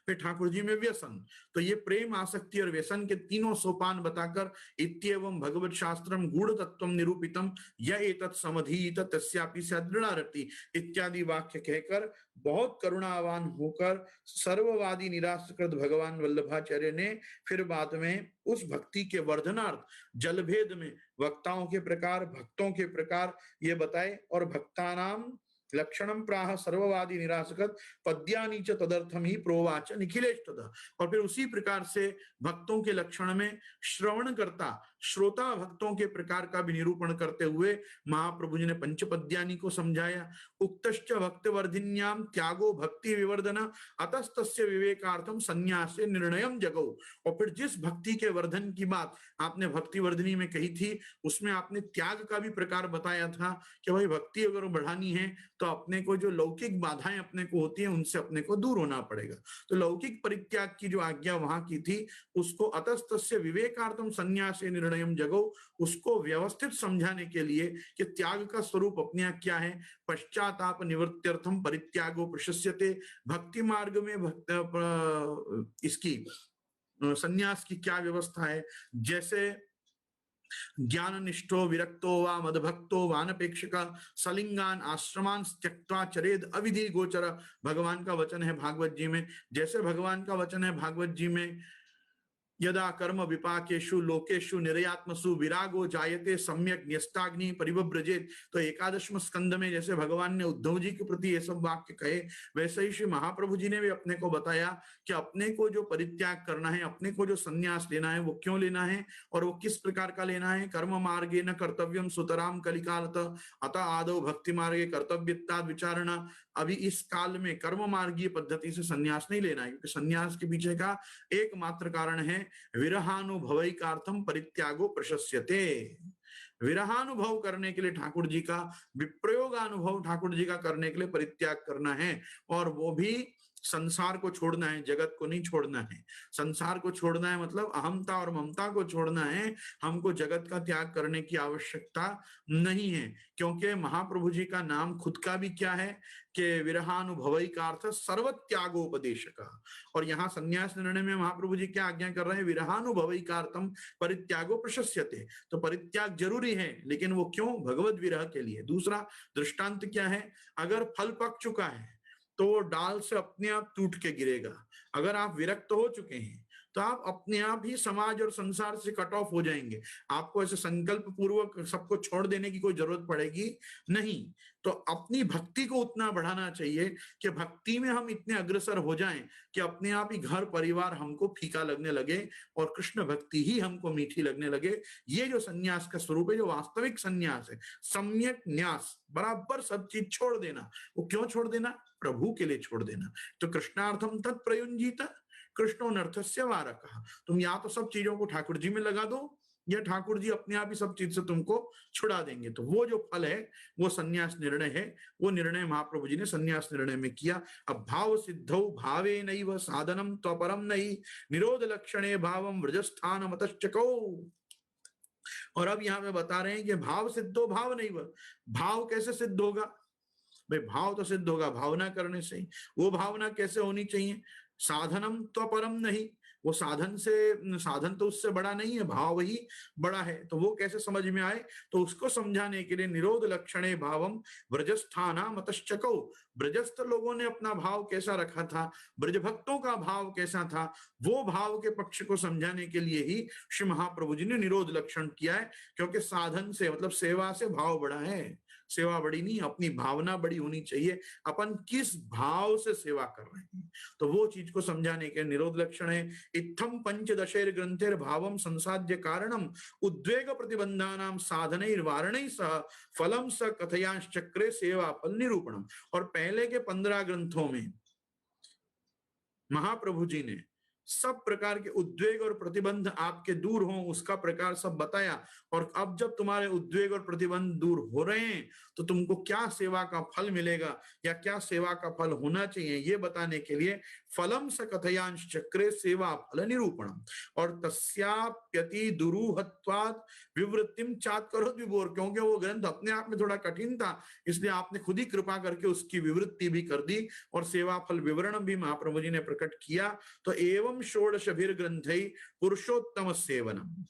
फिर ठाकुर जी में व्यसन। तो ये प्रेम, आसक्ति और व्यसन के तीनों सोपान बताकर इत्येवं भगवत शास्त्रम गूढ़ तत्वम निरूपितम य एतत् समधीत तस्यापि सदृढ़ारति इत्यादि वाक्य कहकर बहुत करुणावान होकर सर्ववादी निराशकृत भगवान वल्लभाचार्य ने फिर बाद में उस भक्ति के वर्धनार्थ जलभेद में वक्ताओं के प्रकार, भक्तों के प्रकार ये बताए, और भक्तानाम लक्षणम प्राह सर्ववादी निराशकृत पद्यानी च तदर्थम ही प्रोवाच निखिलेश तदा। और फिर उसी प्रकार से भक्तों के लक्षण में श्रवण करता, श्रोता भक्तों के प्रकार का भी निरूपण करते हुए महाप्रभु जी ने पंचपद्यानी को समझाया। उक्तश्च भक्त वर्धिन्याम त्यागो भक्ति विवर्धन अतस्तस्य विवेकार्थम संन्यास निर्णयम जगो। और फिर जिस भक्ति के वर्धन की बात आपने भक्ति वर्धनी में कही थी, उसमें आपने त्याग का भी प्रकार बताया था कि भाई भक्ति अगर बढ़ानी है तो अपने को जो लौकिक बाधाएं अपने को होती हैं उनसे अपने को दूर होना पड़ेगा। तो लौकिक परित्याग की जो आज्ञा वहां की थी, उसको अतस्तस्य विवेकार्थम संन्यास निर्णयम जगो, उसको व्यवस्थित समझाने के लिए कि त्याग का स्वरूप अपने क्या है। पश्चाताप निवृत्त्यर्थम परित्यागो प्रशस्यते, भक्ति मार्ग में इसकी संन्यास की क्या व्यवस्था है। जैसे ज्ञान निष्ठो विरक्तो वा मदभक्तो वानपेक्षका सलिंगान आश्रमान त्यक्त्वा चरेद अविधि गोचर, भगवान का वचन है भागवत जी में। जैसे भगवान का वचन है भागवत जी में, यदा कर्म विपाकेषु लोकेषु निर्यात्मसु विरागो जायते सम्यक न्यस्ताग्नि परिव्रजेत। तो एकादशम स्कंद में जैसे भगवान ने उद्धव जी के प्रति ये सब वाक्य कहे, वैसे ही श्री महाप्रभु जी ने भी अपने को बताया कि अपने को जो परित्याग करना है, अपने को जो संन्यास लेना है, वो क्यों लेना है और वो किस प्रकार का लेना है। कर्म मार्गे न कर्तव्यम सुतराम कलिकालत अतः आदौ भक्ति मार्गे कर्तव्यता विचारणा। अभी इस काल में कर्म मार्गीय पद्धति से संन्यास नहीं लेना है, क्योंकि संन्यास के पीछे का एकमात्र कारण है विरहानुभवैकार्थम परित्यागो प्रशस्यते। विरहानुभव करने के लिए ठाकुर जी का, विप्रयोग अनुभव ठाकुर जी का करने के लिए परित्याग करना है, और वो भी संसार को छोड़ना है, जगत को नहीं छोड़ना है। संसार को छोड़ना है मतलब अहमता और ममता को छोड़ना है। हमको जगत का त्याग करने की आवश्यकता नहीं है, क्योंकि महाप्रभु जी का नाम खुद का भी क्या है कि विरहानुभवई का अर्थ सर्वत्यागोपदेशक। और यहाँ संन्यास निर्णय में महाप्रभु जी क्या आज्ञा कर रहे हैं? विरहानुभवई का अर्थम परित्यागो प्रशस्यते। तो परित्याग जरूरी है, लेकिन वो क्यों? भगवत विरह के लिए। दूसरा दृष्टांत क्या है? अगर फल पक चुका है तो वो डाल से अपने आप टूट के गिरेगा। अगर आप विरक्त हो चुके हैं तो आप अपने आप ही समाज और संसार से कट ऑफ हो जाएंगे। आपको ऐसे संकल्प पूर्वक सबको छोड़ देने की कोई जरूरत पड़ेगी नहीं। तो अपनी भक्ति को उतना बढ़ाना चाहिए कि भक्ति में हम इतने अग्रसर हो जाएं कि अपने आप ही घर परिवार हमको फीका लगने लगे और कृष्ण भक्ति ही हमको मीठी लगने लगे। ये जो सन्यास का स्वरूप है, जो वास्तविक सन्यास है, सम्यक न्यास, बराबर सब चीज छोड़ देना। वो क्यों छोड़ देना? प्रभु के लिए छोड़ देना। तो कृष्णार्थम तत्प्रयुंजीत कृष्णो नर्थस्य वारक। तुम या तो सब चीजों को ठाकुर जी में लगा दो, या ठाकुर जी अपने आप ही सब चीज से तुमको छुड़ा देंगे। तो वो जो फल है वो सन्यास निर्णय है। वो निर्णय महाप्रभु जी ने सन्यास निर्णय में किया। अब भाव सिद्धौ भावे नैव साधनम त्वपरम नहीं निरोध लक्षणे भावम व्रजस्थान मतश्चको। और अब यहाँ पे बता रहे हैं कि भाव सिद्धो भाव नैव। भाव कैसे सिद्ध होगा? भाई भाव तो सिद्ध होगा भावना करने से ही। वो भावना कैसे होनी चाहिए? साधनम तो परम नहीं। वो साधन तो उससे बड़ा नहीं है, भाव ही बड़ा है। तो वो कैसे समझ में आए? तो उसको समझाने के लिए निरोध लक्षणे भावम ब्रजस्थाना मतश्चको। ब्रजस्थ लोगों ने अपना भाव कैसा रखा था, ब्रज भक्तों का भाव कैसा था, वो भाव के पक्ष को समझाने के लिए ही श्री महाप्रभु जी ने निरोध लक्षण किया है। क्योंकि साधन से मतलब सेवा से भाव बड़ा है, सेवा बड़ी नहीं, अपनी भावना बड़ी होनी चाहिए। अपन किस भाव से सेवा कर रहे हैं, तो वो चीज को समझाने के निरोध लक्षण है। इत्थम पंचदशैर ग्रंथेर भावम संसाध्य कारणम उद्वेग प्रतिबंधानाम साधनैर वारणैः सह फलम स कथयांश चक्रे सेवा फल निरूपणम। और पहले के 15 ग्रंथों में महाप्रभु जी ने सब प्रकार के उद्वेग और प्रतिबंध आपके दूर हो उसका प्रकार सब बताया। और अब जब तुम्हारे उद्वेग और प्रतिबंध दूर हो रहे हैं तो तुमको क्या सेवा का फल मिलेगा या क्या सेवा का फल होना चाहिए, ये बताने के लिए फलम स कथयांश चक्रे सेवा फल निरूपणम। और तस्याप्यति दुरूहत्वात् विवृत्तिम चात करो विभोर। क्योंकि वो ग्रंथ अपने आप में थोड़ा कठिन था, इसलिए आपने खुद ही कृपा करके उसकी विवृत्ति भी कर दी और सेवा फल विवरण भी महाप्रभु जी ने प्रकट किया। तो एवं षोडशभिर ग्रंथै पुरुषोत्तम सेवनम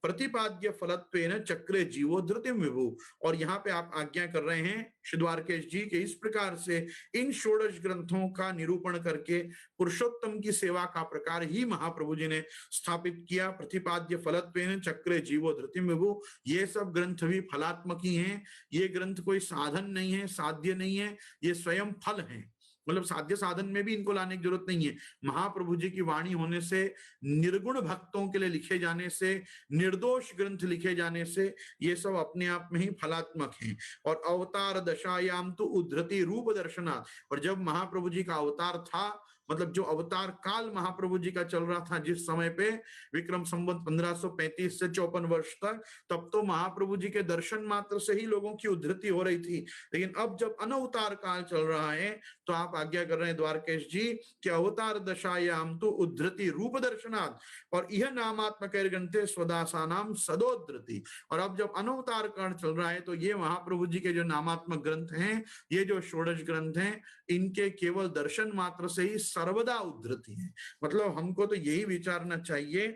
प्रतिपाद्य फलत्वेन चक्रे जीवो धृतिम विभु। और यहाँ पे आप आज्ञा कर रहे हैं श्री द्वारकेश जी के इस प्रकार से इन षोडश ग्रंथों का निरूपण करके पुरुषोत्तम की सेवा का प्रकार ही महाप्रभु जी ने स्थापित किया। प्रतिपाद्य फलत्वेन चक्रे जीवो धृतिम विभु। ये सब ग्रंथ भी फलात्मक ही हैं। ये ग्रंथ कोई साधन नहीं है, साध्य नहीं है, ये स्वयं फल है। मतलब साध्य साधन में भी इनको लाने की जरूरत नहीं है। महाप्रभु जी की वाणी होने से, निर्गुण भक्तों के लिए लिखे जाने से, निर्दोष ग्रंथ लिखे जाने से ये सब अपने आप में ही फलात्मक हैं। और अवतार दशायाम तो उद्धृति रूप दर्शनात्। और जब महाप्रभु जी का अवतार था, मतलब जो अवतार काल महाप्रभु जी का चल रहा था जिस समय पे विक्रम संवत 1535 से 54 वर्ष तक, तब तो महाप्रभु जी के दर्शन मात्र से ही लोगों की उद्धृति हो रही थी। लेकिन अब जब अनवतार काल चल रहा है तो आप आज्ञा कर रहे हैं द्वारकेश जी कि अवतार दशायाम तो उद्धृति रूप दर्शनात् और यह नामात्मक ग्रंथे स्वदासा नाम सदोद्धृति। और अब जब अनवतार काल चल रहा है तो ये महाप्रभु जी के जो नामात्मक ग्रंथ हैं, ये जो षोडश ग्रंथ हैं, इनके केवल दर्शन मात्र से ही सर्वदा उद्धृति है। मतलब हमको तो यही विचारना चाहिए।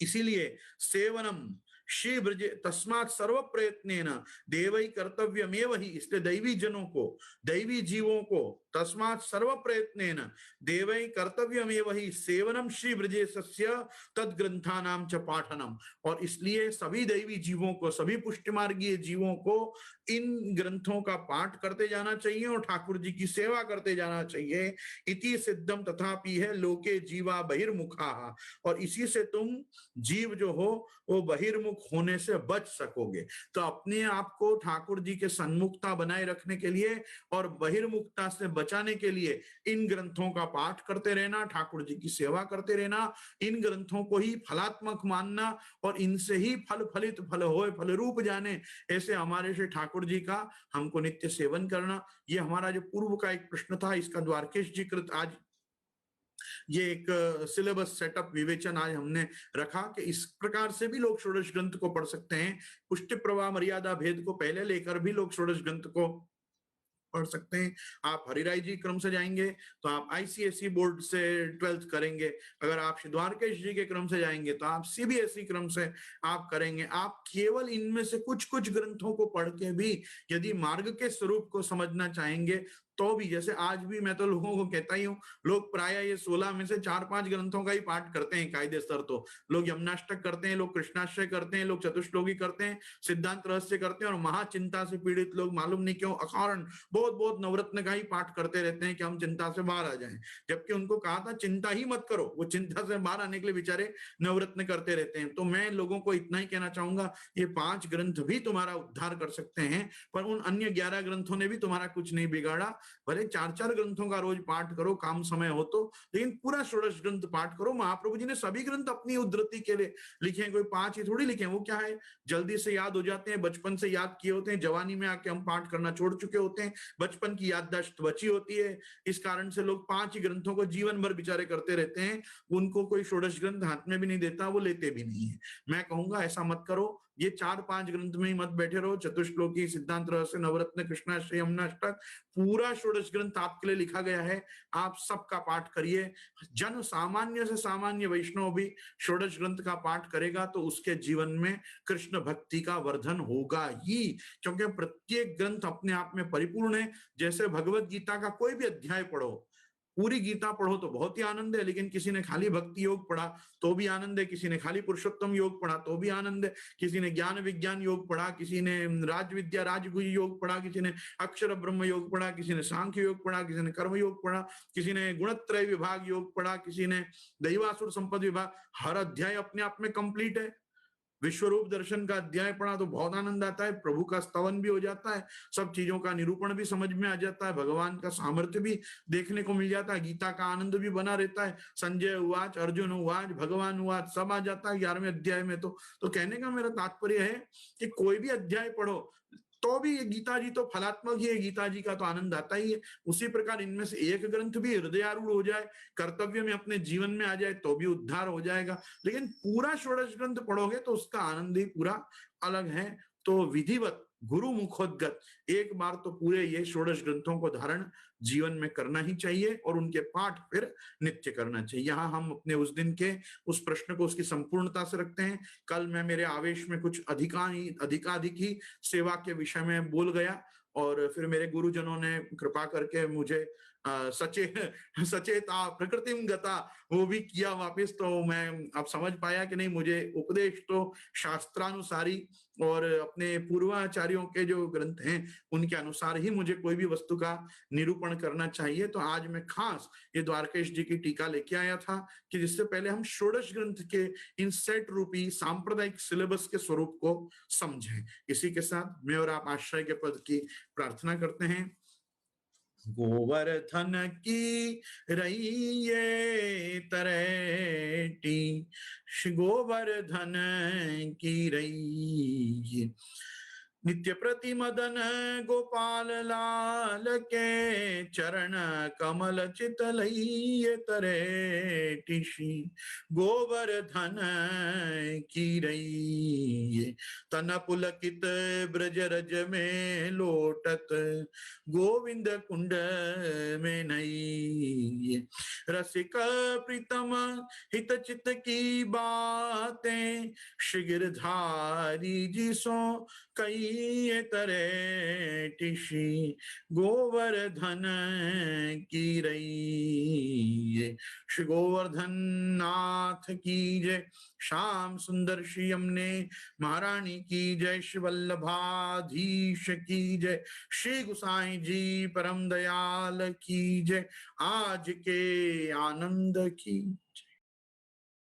इसीलिए सेवनम श्री ब्रज तस्मात् सर्व प्रयत्नेन देवई कर्तव्यमेव ही। इसलिए दैवी जनों को, दैवी जीवों को तस्मात् सर्व प्रयत्नेन देवई कर्तव्यमेव ही सेवनम श्री ब्रजेशस्य तद ग्रंथानाम च पाठनम। और इसलिए सभी दैवी जीवों को, सभी पुष्टिमार्गीय जीवों को इन ग्रंथों का पाठ करते जाना चाहिए और ठाकुर जी की सेवा करते जाना चाहिए। इति सिद्धम तथापि है लोके जीवा बहिर्मुखा। और इसी से तुम जीव जो हो वो बहिर्मुख बहिर्मुख होने से बच सकोगे। तो अपने आप को ठाकुर जी के सन्मुखता बनाए रखने के लिए और बहिर्मुखता से बचाने के लिए इन ग्रंथों का पाठ करते रहना, ठाकुर जी की सेवा करते रहना, इन ग्रंथों को ही फलात्मक मानना और इनसे ही फल फलित फल होए फल रूप जाने, ऐसे हमारे श्री ठाकुर जी का हमको नित्य सेवन करना। ये हमारा जो पूर्व का एक प्रश्न था, इसका द्वारकेश जी कृत आज ये एक सिलेबस सेटअप विवेचन आज हमने रखा कि इस प्रकार से भी लोग षोडश ग्रंथ को पढ़ सकते हैं। पुष्टि प्रवाह मर्यादा भेद को पहले लेकर भी लोग षोडश ग्रंथ को पढ़ सकते हैं। आप हरिराय जी क्रम से जाएंगे तो आप आईसीएसई बोर्ड से 12th करेंगे। अगर आप द्वारकेश जी के क्रम से जाएंगे तो आप सीबीएसई क्रम से आप करेंगे। आप केवल इनमें से कुछ कुछ ग्रंथों को पढ़ के भी यदि मार्ग के स्वरूप को समझना चाहेंगे तो भी, जैसे आज भी मैं तो लोगों को कहता ही हूँ, लोग प्राय ये 16 में से 4-5 ग्रंथों का ही पाठ करते हैं कायदेसर। तो लोग यमुनाष्टक करते हैं, लोग कृष्णाश्रय करते हैं, लोग चतुश्लोकी करते हैं, सिद्धांत रहस्य करते हैं, और महाचिंता से पीड़ित लोग मालूम नहीं क्यों अकारण बहुत बहुत नवरत्न का ही पाठ करते रहते हैं कि हम चिंता से बाहर आ जाएं, जबकि उनको कहा था चिंता ही मत करो। वो चिंता से बाहर आने के लिए बेचारे नवरत्न करते रहते हैं। तो मैं लोगों को इतना ही कहना चाहूंगा, ये 5 ग्रंथ भी तुम्हारा उद्धार कर सकते हैं, पर उन अन्य 11 ग्रंथों ने भी तुम्हारा कुछ नहीं बिगाड़ा। भले 4-4 ग्रंथों का रोज पाठ करो, काम समय हो तो, लेकिन पूरा षोडश ग्रंथ पाठ करो। महाप्रभु जी ने सभी ग्रंथ अपनी उद्धृति के लिए लिखे, कोई 5 ही थोड़ी लिखे। वो क्या है, जल्दी से याद हो जाते हैं, बचपन से याद किए होते हैं, जवानी में आके हम पाठ करना छोड़ चुके होते हैं, बचपन की याददाश्त बची होती है। इस कारण से लोग 5 ही ग्रंथों को जीवन भर बेचारे करते रहते हैं। उनको कोई षोडश ग्रंथ हाथ में भी नहीं देता, वो लेते भी नहीं है। मैं कहूंगा ऐसा मत करो, ये 4-5 ग्रंथ में ही मत बैठे रहो। चतुश्लोकी, सिद्धांत रहस्य, नवरत्न, कृष्णाश्रय, यमुनाष्टक, पूरा षोडश ग्रंथ आपके लिए लिखा गया है। आप सबका पाठ करिए। जन सामान्य से सामान्य वैष्णव भी षोडश ग्रंथ का पाठ करेगा तो उसके जीवन में कृष्ण भक्ति का वर्धन होगा ही, क्योंकि प्रत्येक ग्रंथ अपने आप में परिपूर्ण है। जैसे भगवत गीता का कोई भी अध्याय पढ़ो, पूरी गीता पढ़ो तो बहुत ही आनंद है, लेकिन किसी ने खाली भक्ति योग पढ़ा तो भी आनंद है, किसी ने खाली पुरुषोत्तम योग पढ़ा तो भी आनंद है, किसी ने ज्ञान विज्ञान योग पढ़ा, किसी ने राज विद्या राजगुह योग पढ़ा, किसी ने अक्षर ब्रह्म योग पढ़ा, किसी ने सांख्य योग पढ़ा, किसी ने कर्म योग पढ़ा, किसी ने गुणत्रय विभाग योग पढ़ा, किसी ने दैवासुर संपद विभाग। हर अध्याय अपने आप में कंप्लीट है। विश्वरूप दर्शन का अध्याय पढ़ा तो बहुत आनंद आता है, प्रभु का स्तवन भी हो जाता है, सब चीजों का निरूपण भी समझ में आ जाता है, भगवान का सामर्थ्य भी देखने को मिल जाता है, गीता का आनंद भी बना रहता है। संजय उवाच, अर्जुन उवाच, भगवान उवाच, सब आ जाता है 11वें अध्याय में। तो कहने का मेरा तात्पर्य है कि कोई भी अध्याय पढ़ो तो भी ये गीता जी तो फलात्मक ही है, गीता जी का तो आनंद आता ही है। उसी प्रकार इनमें से एक ग्रंथ भी हृदयारूढ़ हो जाए, कर्तव्य में अपने जीवन में आ जाए तो भी उद्धार हो जाएगा। लेकिन पूरा षोडश ग्रंथ पढ़ोगे तो उसका आनंद ही पूरा अलग है। तो विधिवत गुरु मुखोद्गत एक बार तो पूरे ये षोडश ग्रंथों को धारण जीवन में करना ही चाहिए और उनके पाठ फिर नित्य करना चाहिए। यहाँ हम अपने उस दिन के उस प्रश्न को उसकी संपूर्णता से रखते हैं। कल मैं मेरे आवेश में कुछ अधिकाधिक ही सेवा के विषय में बोल गया और फिर मेरे गुरुजनों ने कृपा करके मुझे सचेता प्रकृतिम गता वो भी किया वापस। तो मैं अब समझ पाया कि नहीं, मुझे उपदेश तो शास्त्रानुसारी और अपने पूर्वाचार्यों के जो ग्रंथ हैं उनके अनुसार ही मुझे कोई भी वस्तु का निरूपण करना चाहिए। तो आज मैं खास ये द्वारकेश जी की टीका लेके आया था कि जिससे पहले हम षोडश ग्रंथ के इन सेट रूपी सांप्रदायिक सिलेबस के स्वरूप को समझें। इसी के साथ मैं और आप आश्रय के पद की प्रार्थना करते हैं। गोवर्धन की रही तरेटी, गोवर्धन की रही नित्य प्रति मदन गोपाल लाल के चरण कमल चितलइये तरे टिशी गोवर्धन की रही तन पुलकित ब्रज रज में लोटत गोविंद कुंड में नई रसिक प्रीतम हित चित की बातें गिरधारी जी सो कई तरह टिशी गोवर्धन की रही। श्री गोवर्धन नाथ की जय। श्याम सुंदर श्री यमुने महारानी की जय। श्री वल्लभाधीश की जय। श्री गुसाई जी परम दयाल की जय। आज के आनंद की